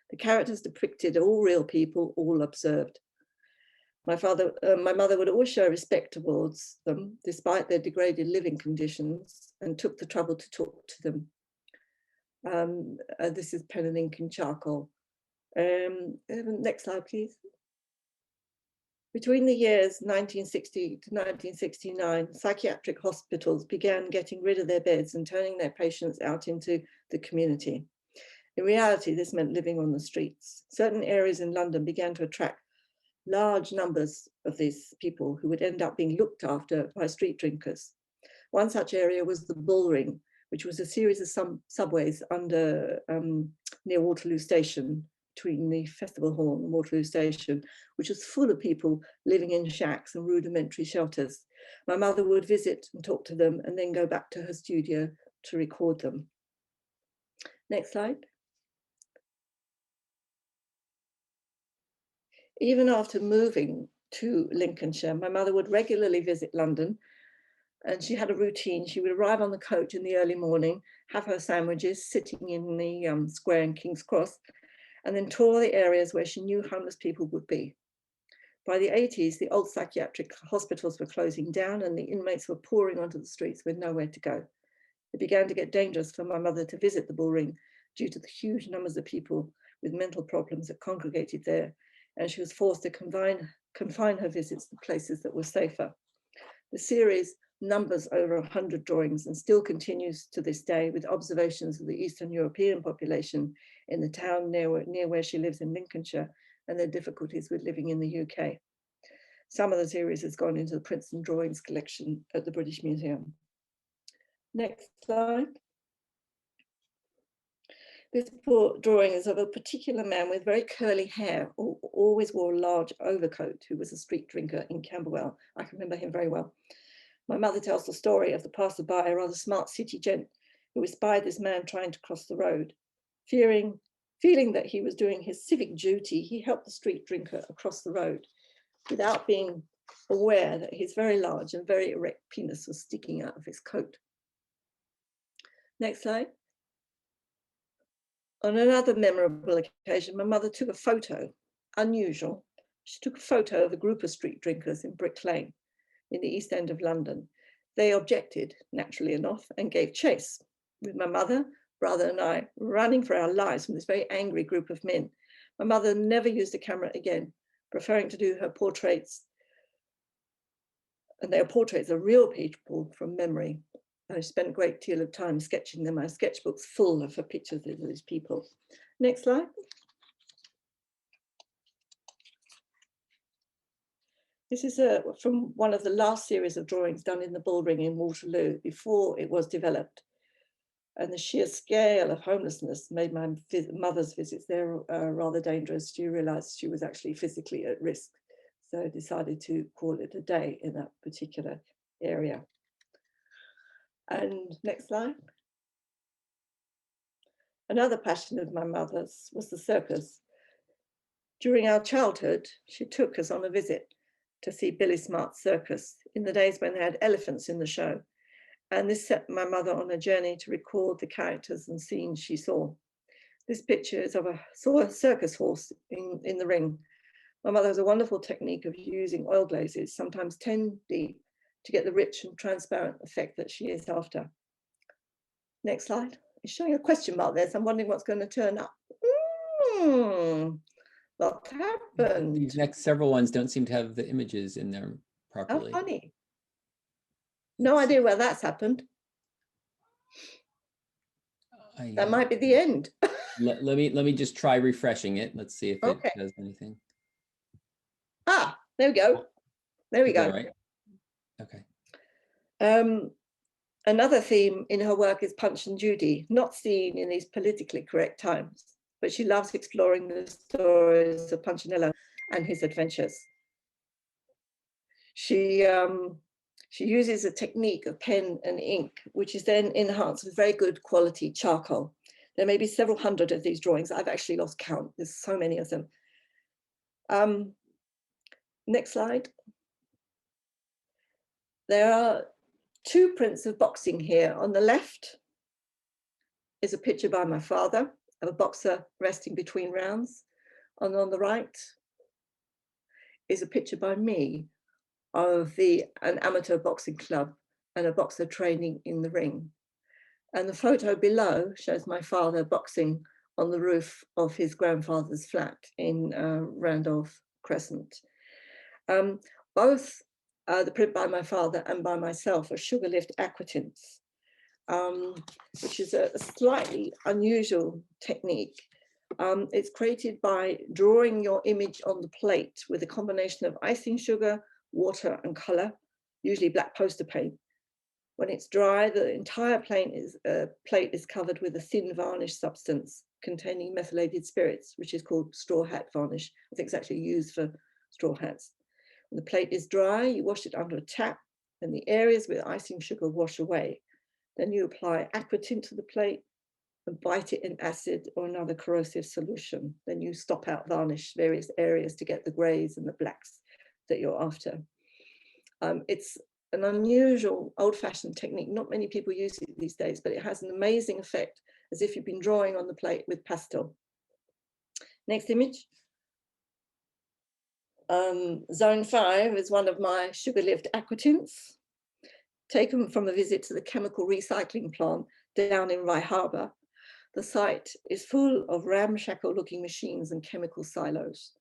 The characters depicted are all real people, all observed. My mother would always show respect towards them, despite their degraded living conditions, and took the trouble to talk to them. This is pen and ink and charcoal. Next slide, please. Between the years 1960 to 1969, psychiatric hospitals began getting rid of their beds and turning their patients out into the community. In reality, this meant living on the streets. Certain areas in London began to attract large numbers of these people who would end up being looked after by street drinkers. One such area was the Bull Ring, which was a series of some subways under near Waterloo Station, between the Festival Hall and Waterloo Station, which was full of people living in shacks and rudimentary shelters. My mother would visit and talk to them and then go back to her studio to record them. Next slide. Even after moving to Lincolnshire, my mother would regularly visit London, and she had a routine. She would arrive on the coach in the early morning, have her sandwiches sitting in the square in King's Cross, and then tour the areas where she knew homeless people would be. By the 80s, the old psychiatric hospitals were closing down and the inmates were pouring onto the streets with nowhere to go. It began to get dangerous for my mother to visit the Bull Ring due to the huge numbers of people with mental problems that congregated there, and she was forced to confine her visits to places that were safer. The series numbers over 100 drawings and still continues to this day, with observations of the Eastern European population in the town near where she lives in Lincolnshire and their difficulties with living in the UK. Some of the series has gone into the Princeton Drawings collection at the British Museum. Next slide. This drawing is of a particular man with very curly hair, who always wore a large overcoat, who was a street drinker in Camberwell. I can remember him very well. My mother tells the story of the passerby, a rather smart city gent, who espied this man trying to cross the road. Feeling that he was doing his civic duty, he helped the street drinker across the road without being aware that his very large and very erect penis was sticking out of his coat. Next slide. On another memorable occasion, my mother took a photo, unusual. She took a photo of a group of street drinkers in Brick Lane in the East End of London. They objected, naturally enough, and gave chase, with my mother, brother and I running for our lives from this very angry group of men. My mother never used a camera again, preferring to do her portraits, and their portraits are real people from memory. I spent a great deal of time sketching them. My sketchbook's full of pictures of these people. Next slide. This is from one of the last series of drawings done in the Bull Ring in Waterloo before it was developed. And the sheer scale of homelessness made my mother's visits there rather dangerous. She realized she was actually physically at risk. So decided to call it a day in that particular area. And next slide. Another passion of my mother's was the circus. During our childhood, she took us on a visit to see Billy Smart's circus in the days when they had elephants in the show. And this set my mother on a journey to record the characters and scenes she saw. This picture is of a circus horse in the ring. My mother has a wonderful technique of using oil glazes, sometimes 10 deep, to get the rich and transparent effect that she is after. Next slide. It's showing a question mark there, so I'm wondering what's going to turn up. What happened? These next several ones don't seem to have the images in there properly. How funny. No idea where that's happened. That might be the end. let me just try refreshing it. Let's see if it does anything. Ah, there we go. There we go. Right? Okay. Another theme in her work is Punch and Judy, not seen in these politically correct times, but she loves exploring the stories of Punchinello and his adventures. She uses a technique of pen and ink, which is then enhanced with very good quality charcoal. There may be several hundred of these drawings. I've actually lost count. There's so many of them. Next slide. There are two prints of boxing here. On the left is a picture by my father of a boxer resting between rounds. And on the right is a picture by me of an amateur boxing club and a boxer training in the ring. And the photo below shows my father boxing on the roof of his grandfather's flat in Randolph Crescent. Both the print by my father and by myself are sugar lift aquatints, which is a slightly unusual technique. It's created by drawing your image on the plate with a combination of icing sugar, water and color, usually black poster paint. When it's dry, the entire plate is covered with a thin varnish substance containing methylated spirits, which is called straw hat varnish. I think it's actually used for straw hats. When the plate is dry, you wash it under a tap and the areas with icing sugar wash away. Then you apply aquatint to the plate and bite it in acid or another corrosive solution. Then you stop out varnish various areas to get the grays and the blacks that you're after. It's an unusual old-fashioned technique. Not many people use it these days, but it has an amazing effect as if you've been drawing on the plate with pastel. Next image. Zone 5 is one of my sugar lift aquatints, taken from a visit to the chemical recycling plant down in Rye Harbour. The site is full of ramshackle looking machines and chemical silos.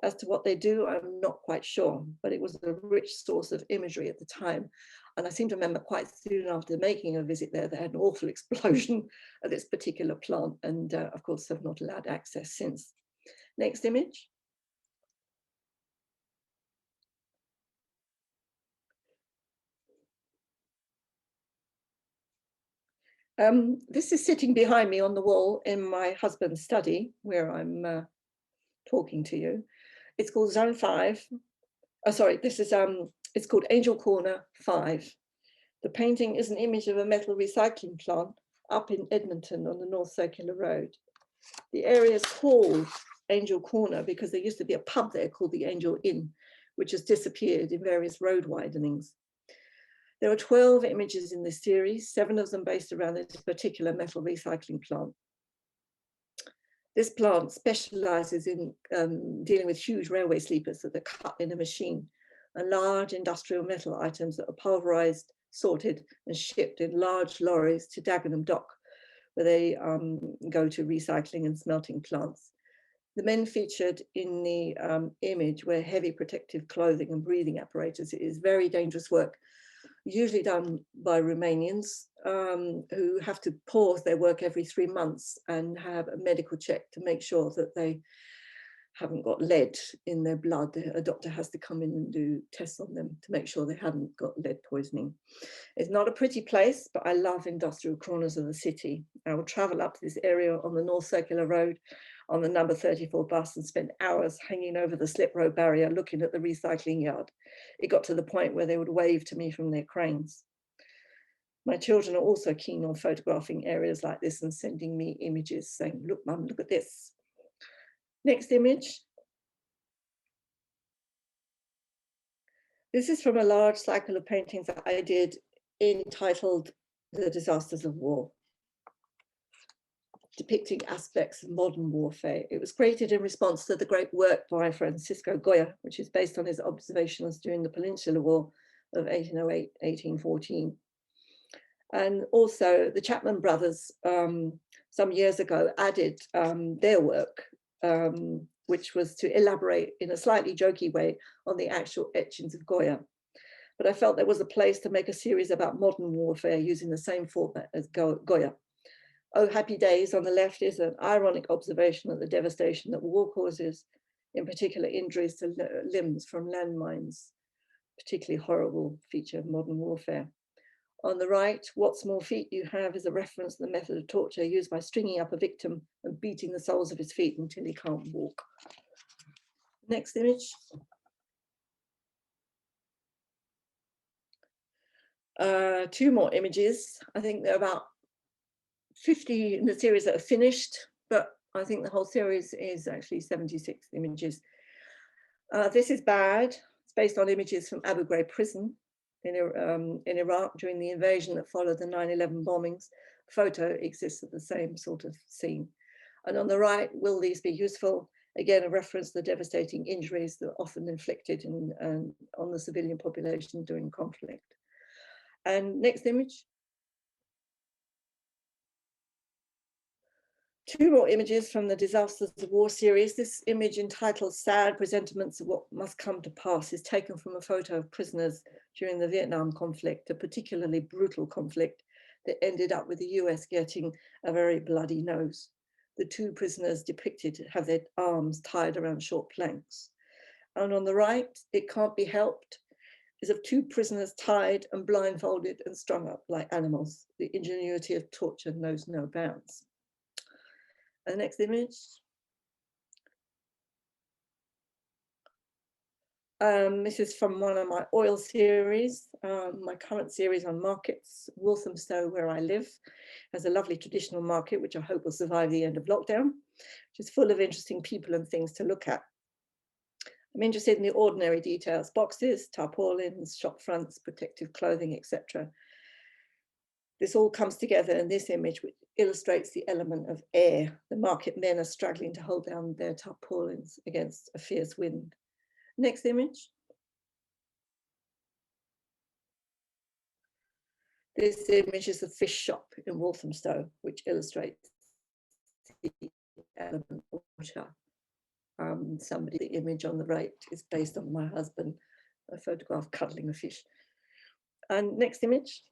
As to what they do, I'm not quite sure, but it was a rich source of imagery at the time. And I seem to remember quite soon after making a visit there, they had an awful explosion at this particular plant and of course have not allowed access since. Next image. This is sitting behind me on the wall in my husband's study where I'm talking to you. It's called Zone 5. Oh, sorry, this is, it's called Angel Corner 5. The painting is an image of a metal recycling plant up in Edmonton on the North Circular Road. The area is called Angel Corner because there used to be a pub there called the Angel Inn, which has disappeared in various road widenings. There are 12 images in this series, 7 of them based around this particular metal recycling plant. This plant specializes in dealing with huge railway sleepers that are cut in a machine and large industrial metal items that are pulverized, sorted and shipped in large lorries to Dagenham Dock, where they go to recycling and smelting plants. The men featured in the image wear heavy protective clothing and breathing apparatus. It is very dangerous work, usually done by Romanians who have to pause their work every 3 months and have a medical check to make sure that they haven't got lead in their blood. A doctor has to come in and do tests on them to make sure they haven't got lead poisoning. It's not a pretty place, but I love industrial corners of the city. I would travel up to this area on the North Circular Road on the number 34 bus and spend hours hanging over the slip road barrier looking at the recycling yard. It got to the point where they would wave to me from their cranes. My children are also keen on photographing areas like this and sending me images saying, look, Mum, look at this. Next image. This is from a large cycle of paintings that I did entitled The Disasters of War, depicting aspects of modern warfare. It was created in response to the great work by Francisco Goya, which is based on his observations during the Peninsular War of 1808-1814. And also the Chapman brothers, some years ago, added their work, which was to elaborate in a slightly jokey way on the actual etchings of Goya. But I felt there was a place to make a series about modern warfare using the same format as Goya. Oh, Happy Days on the left is an ironic observation of the devastation that war causes, in particular injuries to limbs from landmines, particularly horrible feature of modern warfare. On the right, what small feet you have is a reference to the method of torture used by stringing up a victim and beating the soles of his feet until he can't walk. Next image. Two more images. I think there are about 50 in the series that are finished, but I think the whole series is actually 76 images. This is bad. It's based on images from Abu Ghraib prison in Iraq during the invasion that followed the 9/11 bombings. Photo exists of the same sort of scene. And on the right, will these be useful? Again, a reference to the devastating injuries that are often inflicted on the civilian population during conflict. And next image. Two more images from the Disasters of War series. This image, entitled Sad Presentiments of What Must Come to Pass, is taken from a photo of prisoners during the Vietnam conflict, a particularly brutal conflict that ended up with the US getting a very bloody nose. The two prisoners depicted have their arms tied around short planks. And on the right, It Can't Be Helped, is of two prisoners tied and blindfolded and strung up like animals. The ingenuity of torture knows no bounds. And the next image. This is from one of my oil series, my current series on markets. Walthamstow, where I live, has a lovely traditional market, which I hope will survive the end of lockdown, which is full of interesting people and things to look at. I'm interested in the ordinary details: boxes, tarpaulins, shop fronts, protective clothing, etc. This all comes together in this image, which illustrates the element of air. The market men are struggling to hold down their tarpaulins against a fierce wind. Next image. This image is a fish shop in Walthamstow, which illustrates the element of water. The image on the right is based on my husband, a photograph cuddling a fish. And next image.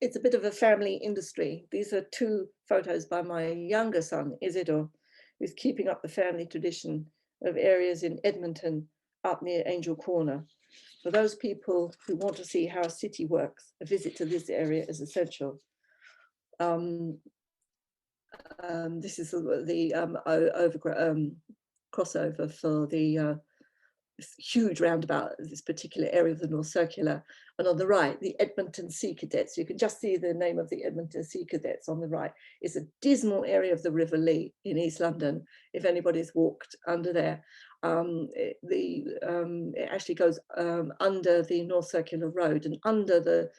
It's a bit of a family industry. These are two photos by my younger son, Isidore, who's keeping up the family tradition of areas in Edmonton up near Angel Corner. For those people who want to see how a city works, a visit to this area is essential. This is the crossover for the this huge roundabout, this particular area of the North Circular. And on the right, the Edmonton Sea Cadets. You can just see the name of the Edmonton Sea Cadets on the right. It's a dismal area of the River Lee in East London, if anybody's walked under there. It actually goes under the North Circular Road, and under the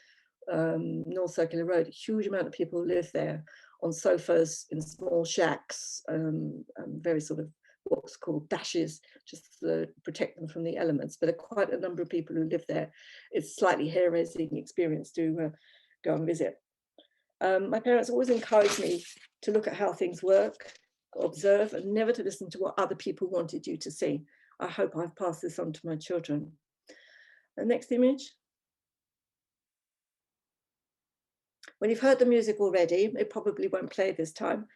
North Circular Road, a huge amount of people live there on sofas in small shacks, very sort of what's called dashes, just to protect them from the elements. But there are quite a number of people who live there. It's slightly hair-raising experience to go and visit. My parents always encouraged me to look at how things work, observe, and never to listen to what other people wanted you to see. I hope I've passed this on to my children. The next image. When you've heard the music already, it probably won't play this time.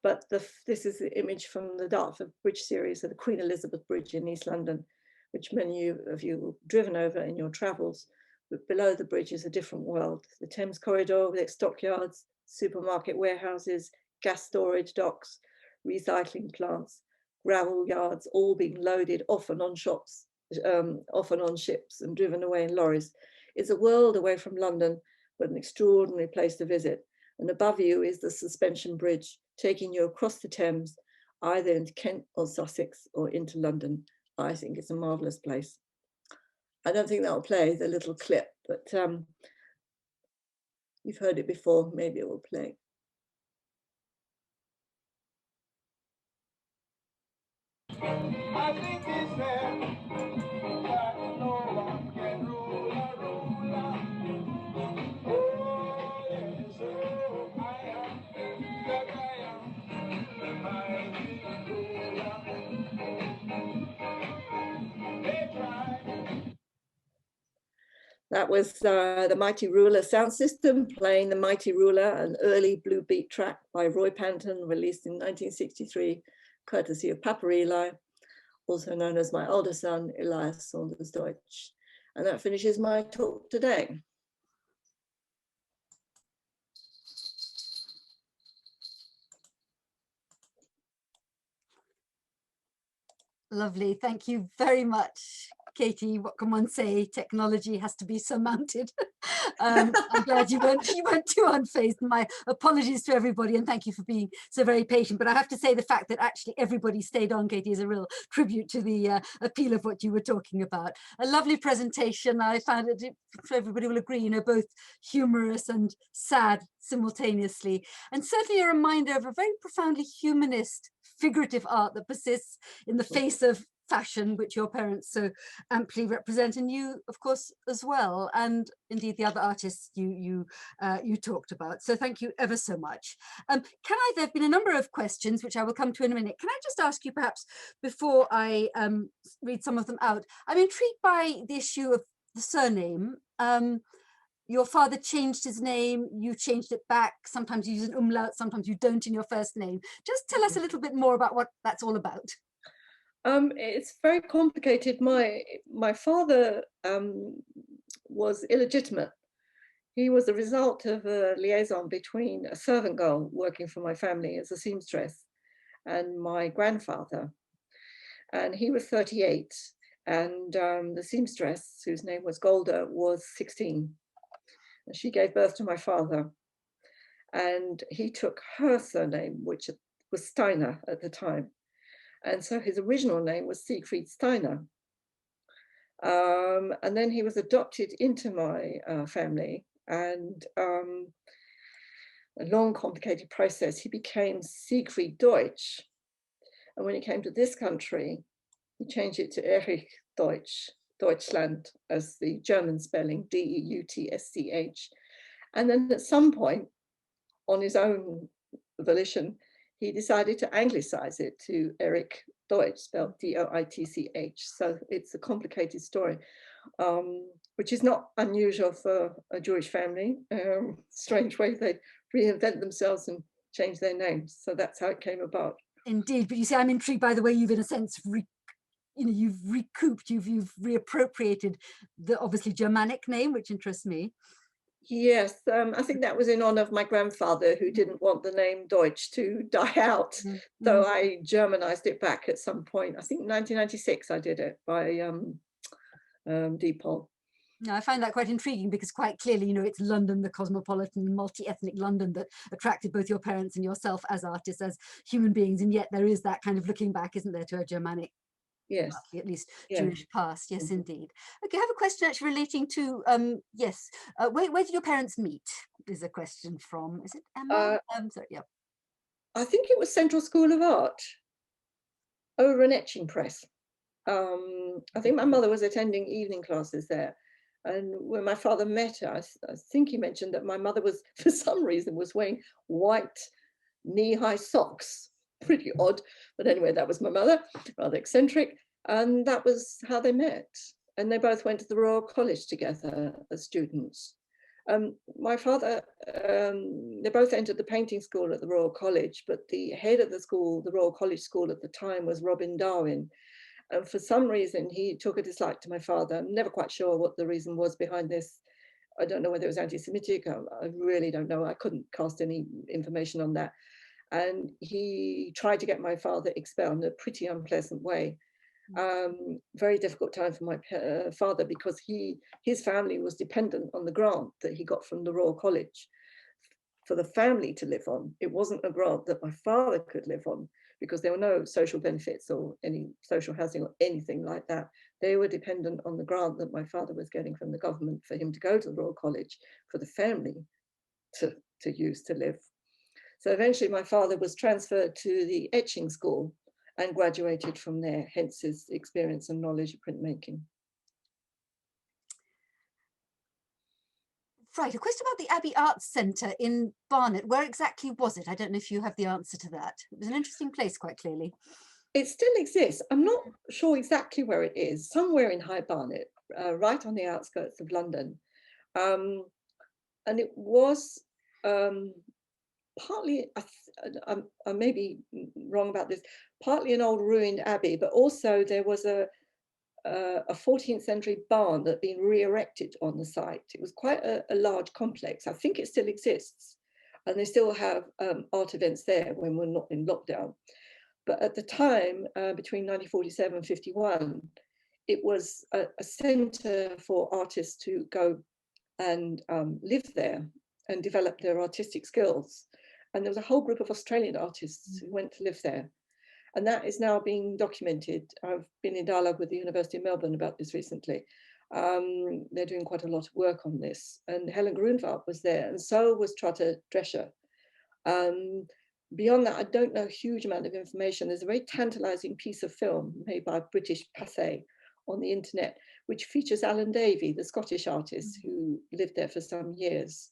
But this is the image from the Dartford Bridge series of the Queen Elizabeth Bridge in East London, which many of you have driven over in your travels. But below the bridge is a different world. The Thames corridor with its stockyards, supermarket warehouses, gas storage docks, recycling plants, gravel yards, all being loaded often on ships and driven away in lorries. It's a world away from London, but an extraordinary place to visit. And above you is the suspension bridge, taking you across the Thames, either into Kent or Sussex or into London. I think it's a marvelous place. I don't think that'll play the little clip, but you've heard it before, maybe it will play. I think it's fair that no one can rule a ruler. Oh, yes, oh, I am, that I am, my ruler. They try. That was the Mighty Ruler sound system, playing the Mighty Ruler, an early blue beat track by Roy Panton, released in 1963, courtesy of Papa Eli, also known as my older son, Elias Deutch. And that finishes my talk today. Lovely. Thank you very much, Katie. What can one say? Technology has to be surmounted. I'm glad you weren't too unfazed. My apologies to everybody, and thank you for being so very patient. But I have to say the fact that actually everybody stayed on, Katie, is a real tribute to the appeal of what you were talking about. A lovely presentation. I found it, so everybody will agree, you know, both humorous and sad simultaneously, and certainly a reminder of a very profoundly humanist figurative art that persists in the face of fashion, which your parents so amply represent, and you, of course, as well, and indeed the other artists you talked about. So thank you ever so much. There have been a number of questions, which I will come to in a minute. Can I just ask you, perhaps, before I read some of them out, I'm intrigued by the issue of the surname. Your father changed his name, you changed it back. Sometimes you use an umlaut, sometimes you don't in your first name. Just tell us a little bit more about what that's all about. It's very complicated. My father was illegitimate. He was the result of a liaison between a servant girl working for my family as a seamstress and my grandfather. And he was 38, and the seamstress, whose name was Golda, was 16. She gave birth to my father, and he took her surname, which was Steiner at the time. And so his original name was Siegfried Steiner. And then he was adopted into my family, and a long, complicated process. He became Siegfried Deutsch. And when he came to this country, he changed it to Erich Doitch, Deutschland, as the German spelling, D-E-U-T-S-C-H. And then at some point, on his own volition, he decided to anglicize it to Eric Doitch, spelled D-O-I-T-C-H. So it's a complicated story, which is not unusual for a Jewish family. Strange way they reinvent themselves and change their names. So that's how it came about. Indeed, but you see, I'm intrigued by the way you've, in a sense, you've recouped, you've reappropriated the obviously Germanic name, which interests me. Yes, I think that was in honor of my grandfather, who didn't want the name Deutsch to die out. So I Germanized it back at some point. I think 1996 I did it by Depol. Now, I find that quite intriguing because quite clearly, you know, it's London, the cosmopolitan, multi-ethnic London that attracted both your parents and yourself as artists, as human beings. And yet there is that kind of looking back, isn't there, to a Germanic, yes, at least Jewish past. Yes, indeed. Okay, I have a question actually relating to, where did your parents meet? Is a question from, is it Emma? Sorry, yeah. I think it was Central School of Art over an etching press. I think my mother was attending evening classes there. And when my father met her, I think he mentioned that my mother was, for some reason, was wearing white knee-high socks. Pretty odd, but anyway, that was my mother, rather eccentric, and that was how they met. And they both went to the Royal College together as students. My father, they both entered the painting school at the Royal College, but the head of the school, the Royal College School at the time, was Robin Darwin. And for some reason, he took a dislike to my father. I'm never quite sure what the reason was behind this. I don't know whether it was anti-Semitic. I really don't know. I couldn't cast any information on that. And he tried to get my father expelled in a pretty unpleasant way. Very difficult time for my father, because his family was dependent on the grant that he got from the Royal College for the family to live on. It wasn't a grant that my father could live on, because there were no social benefits or any social housing or anything like that. They were dependent on the grant that my father was getting from the government for him to go to the Royal College for the family to use to live. So eventually my father was transferred to the etching school and graduated from there, hence his experience and knowledge of printmaking. Right, a question about the Abbey Arts Centre in Barnet. Where exactly was it? I don't know if you have the answer to that. It was an interesting place, quite clearly. It still exists. I'm not sure exactly where it is, somewhere in High Barnet, right on the outskirts of London. And it was partly, I may be wrong about this, partly an old ruined abbey, but also there was a 14th century barn that had been re-erected on the site. It was quite a large complex. I think it still exists, and they still have art events there when we're not in lockdown. But at the time, between 1947 and 51, it was a centre for artists to go and live there and develop their artistic skills. And there was a whole group of Australian artists who went to live there. And that is now being documented. I've been in dialogue with the University of Melbourne about this recently. They're doing quite a lot of work on this. And Helen Grunfeld was there, and so was Trotter Drescher. Beyond that, I don't know a huge amount of information. There's a very tantalizing piece of film made by British Pathé on the internet, which features Alan Davey, the Scottish artist who lived there for some years.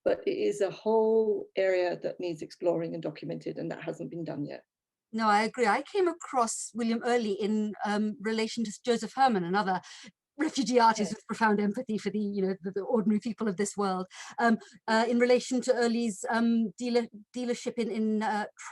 But it is a whole area that needs exploring and documented, and that hasn't been done yet. No, I agree. I came across William Early in relation to Joseph Herman, another refugee artist with profound empathy for the ordinary people of this world, in relation to Early's dealership in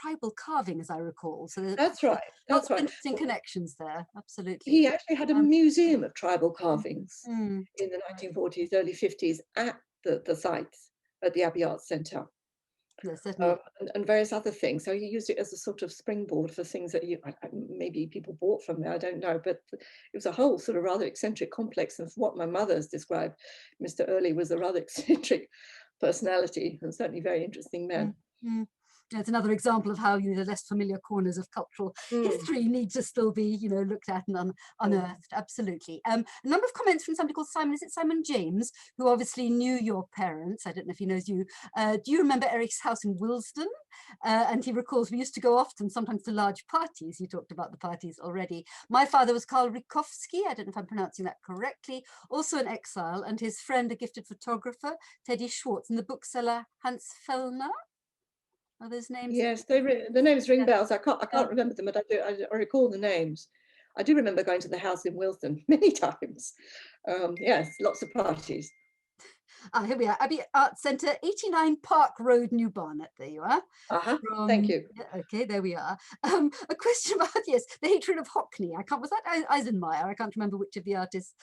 tribal carving, as I recall. So that's right. That's right. Interesting connections there. Absolutely. He actually had a museum of tribal carvings in the 1940s, early 50s at the site at the Abbey Arts Centre. Yes, certainly. And various other things. So he used it as a sort of springboard for things that maybe people bought from there, I don't know. But it was a whole sort of rather eccentric complex. And from what my mother has described, Mr. Early was a rather eccentric personality and certainly very interesting man. It's another example of how the less familiar corners of cultural history need to still be, looked at and unearthed. Absolutely. A number of comments from somebody called Simon. Is it Simon James, who obviously knew your parents? I don't know if he knows you. Do you remember Eric's house in Willesden? And he recalls we used to go often, sometimes to large parties. You talked about the parties already. My father was Karl Rikowski. I don't know if I'm pronouncing that correctly. Also in exile, and his friend, a gifted photographer, Teddy Schwartz, and the bookseller Hans Fellner. Are those names? Yes, the names ring bells. I can't remember them, but I recall the names. I do remember going to the house in Willesden many times. Yes, lots of parties. Here we are, Abbey Arts Centre, 89 Park Road, New Barnet. There you are. Thank you. Okay, there we are. A question about, yes, the hatred of Hockney. Was that Eisenmayer? I can't remember which of the artists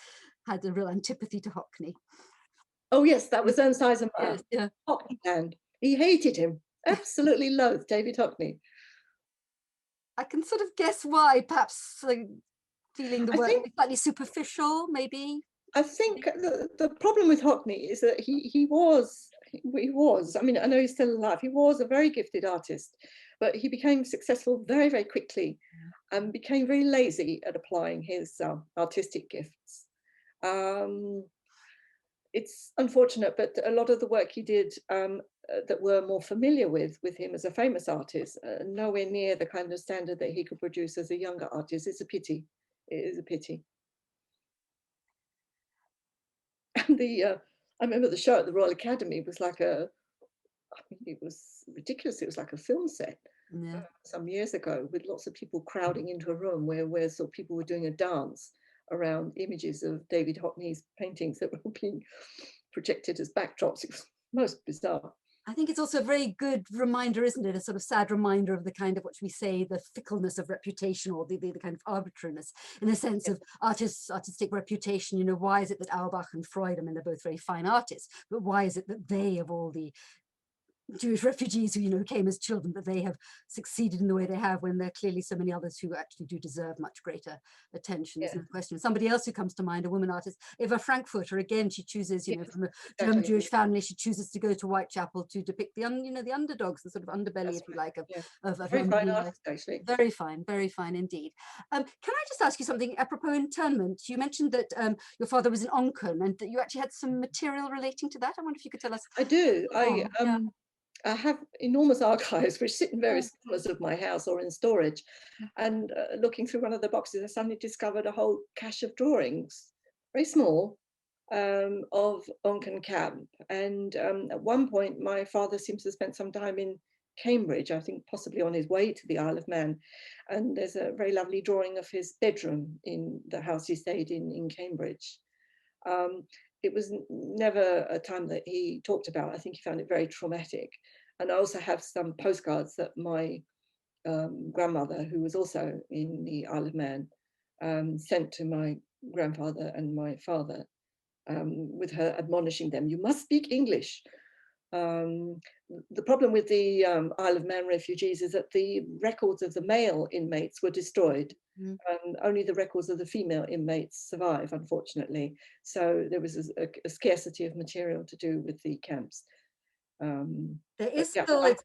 had a real antipathy to Hockney. Oh yes, that was Ernst Eisenmayer. Yes, yeah. Hockney land. He hated him. Absolutely loathed David Hockney. I can sort of guess why, perhaps feeling the work slightly superficial, maybe. I think the problem with Hockney is that he was, I mean, I know he's still alive, he was a very gifted artist, but he became successful very, very quickly and became very lazy at applying his artistic gifts. It's unfortunate, but a lot of the work he did that we're more familiar with him as a famous artist, nowhere near the kind of standard that he could produce as a younger artist. It's a pity. It is a pity. And I remember the show at the Royal Academy was like it was ridiculous. It was like a film set some years ago, with lots of people crowding into a room where sort of people were doing a dance around images of David Hockney's paintings that were being projected as backdrops. It was most bizarre. I think it's also a very good reminder, isn't it? A sort of sad reminder of the kind of what we say, the fickleness of reputation, or the kind of arbitrariness in the sense of artistic reputation. You know, why is it that Auerbach and Freud, I mean, they're both very fine artists, but why is it that they, of all the Jewish refugees who, you know, came as children, that they have succeeded in the way they have, when there are clearly so many others who actually do deserve much greater attention? There's no question. Somebody else who comes to mind, a woman artist, Eva Frankfurter, again, she chooses, you know, from a German Jewish family, she chooses to go to Whitechapel to depict the, you know, the underdogs, the sort of underbelly, if you like, of very fine London life. artist, actually. Very fine indeed. Can I just ask you something apropos internment? You mentioned that your father was in Onken and that you actually had some material relating to that. I wonder if you could tell us. I do. I have enormous archives which sit in various corners of my house or in storage. And looking through one of the boxes, I suddenly discovered a whole cache of drawings, very small, of Onken camp. And at one point, my father seems to have spent some time in Cambridge, I think possibly on his way to the Isle of Man. And there's a very lovely drawing of his bedroom in the house he stayed in Cambridge. It was never a time that he talked about. I think he found it very traumatic. And I also have some postcards that my grandmother, who was also in the Isle of Man, sent to my grandfather and my father, with her admonishing them, you must speak English. The problem with the Isle of Man refugees is that the records of the male inmates were destroyed. Only the records of the female inmates survive, unfortunately. So there was a scarcity of material to do with the camps. There is still, it's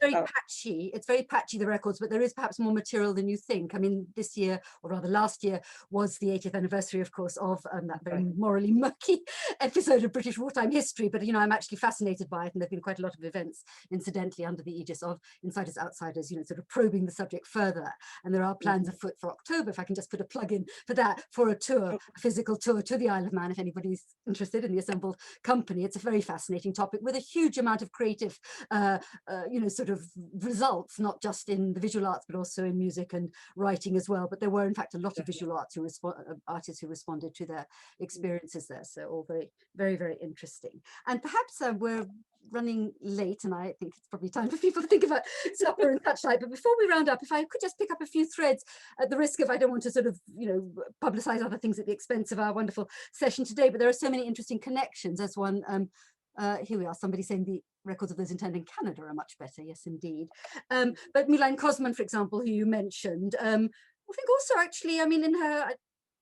very patchy, the records, but there is perhaps more material than you think. I mean, this year, or rather last year, was the 80th anniversary, of course, of that very morally murky episode of British wartime history. But, you know, I'm actually fascinated by it, and there have been quite a lot of events, incidentally, under the aegis of Insiders Outsiders, you know, sort of probing the subject further. And there are plans afoot for October, if I can just put a plug in for that, for a tour, a physical tour to the Isle of Man, if anybody's interested in the assembled company. It's a very fascinating topic with a huge amount of creative you know, sort of results, not just in the visual arts, but also in music and writing as well. But there were, in fact, a lot of visual arts artists who responded to their experiences there. So all very interesting. And perhaps we're running late, and I think it's probably time for people to think about supper and such like. But before we round up, if I could just pick up a few threads, at the risk of, I don't want to sort of, you know, publicize other things at the expense of our wonderful session today, but there are so many interesting connections. As one, here we are, somebody saying the records of those interned in Canada are much better. Yes, indeed. But Milan Kosman, for example, who you mentioned, I think also actually, I mean, in her,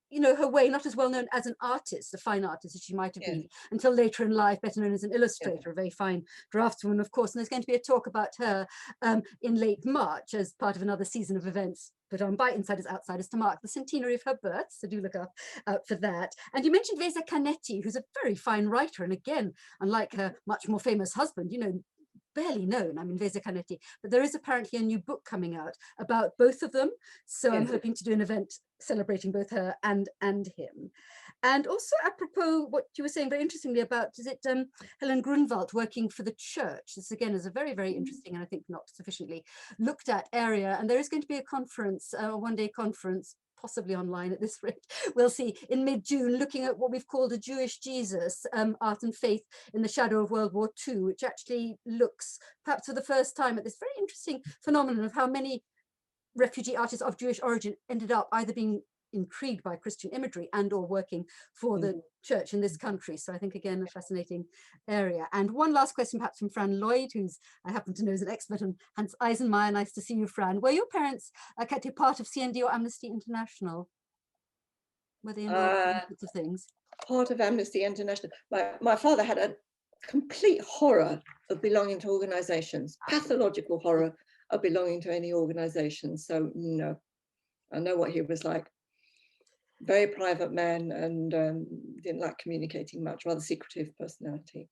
you know, her way, not as well known as an artist, a fine artist as she might have been until later in life, better known as an illustrator, a very fine draftswoman, of course. And there's going to be a talk about her in late March as part of another season of events put on by Insiders Outsiders to mark the centenary of her birth. So do look out for that. And you mentioned Elias Canetti, who's a very fine writer. And again, unlike her much more famous husband, you know, barely known, I mean, Elias Canetti, but there is apparently a new book coming out about both of them. So I'm hoping to do an event celebrating both her and him. And also, apropos what you were saying very interestingly about, is it Helen Grunfeld working for the church? This again is a very interesting, and I think not sufficiently looked at area. And there is going to be a conference, a one-day conference, possibly online at this rate, we'll see, in mid-June, looking at what we've called a Jewish Jesus, art and faith in the shadow of World War II, which actually looks, perhaps for the first time, at this very interesting phenomenon of how many refugee artists of Jewish origin ended up either being intrigued by Christian imagery and or working for the church in this country. So I think, again, a fascinating area. And one last question, perhaps from Fran Lloyd, who's, I happen to know, is an expert on Hans Eisenmayer. Nice to see you, Fran. Were your parents, Kathe, part of CND or Amnesty International? Were they involved in these sorts of things? Part of Amnesty International. My father had a complete horror of belonging to organizations, pathological horror of belonging to any organization. So no, I know what he was like. Very private man, and didn't like communicating much, rather secretive personality.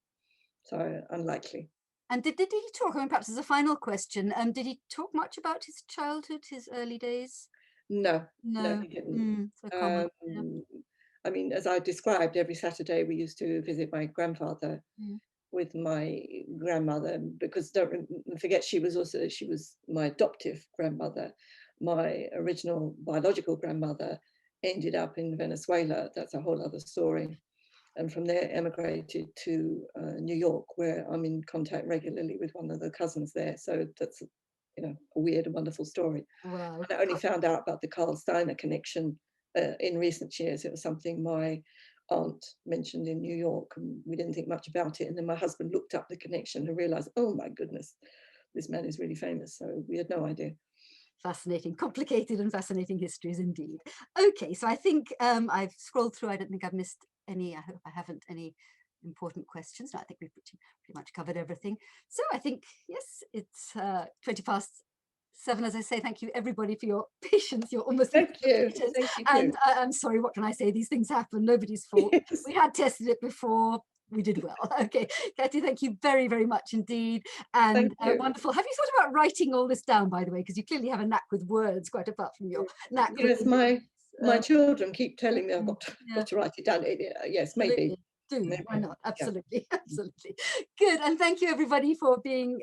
So unlikely. And did he talk, I mean, perhaps as a final question, did he talk much about his childhood, his early days? No, he didn't. So common, I mean, as I described, every Saturday we used to visit my grandfather with my grandmother, because don't forget, she was my adoptive grandmother. My original biological grandmother ended up in Venezuela. That's a whole other story. and from there emigrated to New York, where I'm in contact regularly with one of the cousins there. So that's, you know, a weird and wonderful story. Wow. And I only found out about the Carl Steiner connection in recent years. It was something my aunt mentioned in New York, and we didn't think much about it. And then my husband looked up the connection and realized, oh my goodness, this man is really famous. So we had no idea. Fascinating, complicated and fascinating histories indeed. Okay, so I think I've scrolled through. I don't think I've missed any. I hope I haven't any important questions. No, I think we've pretty much covered everything. So I think, yes, it's 20:07, as I say. Thank you everybody for your patience. You're almost Thank you. patience. Thank you. And I'm sorry, what can I say? These things happen, nobody's fault. Yes. We had tested it before. We did well. Okay, Kathe, thank you very, very much indeed. And Thank you. wonderful. Have you thought about writing all this down, by the way? Because you clearly have a knack with words, quite apart from your knack Yes, with my children keep telling me I've got yeah. to write it down. Yes, maybe. Do, Maybe. why not? Yeah. Absolutely, absolutely. Good, and thank you everybody for being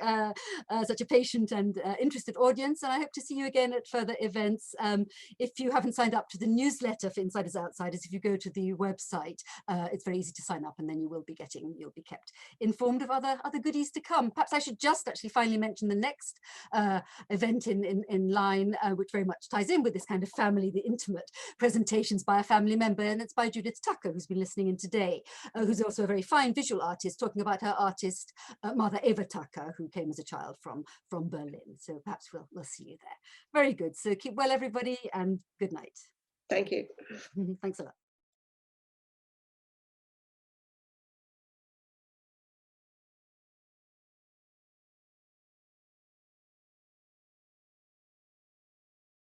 such a patient and interested audience, and I hope to see you again at further events. If you haven't signed up to the newsletter for Insiders Outsiders, if you go to the website, it's very easy to sign up, and then you'll be kept informed of other goodies to come. Perhaps I should just actually finally mention the next event in line, which very much ties in with this kind of family, the intimate presentations by a family member, and it's by Judith Tucker, who's been listening in today. Who's also a very fine visual artist, talking about her artist, mother Eva Tucker, who came as a child from Berlin. So perhaps we'll see you there. Very good. So keep well, everybody, and good night. Thank you. Thanks a lot.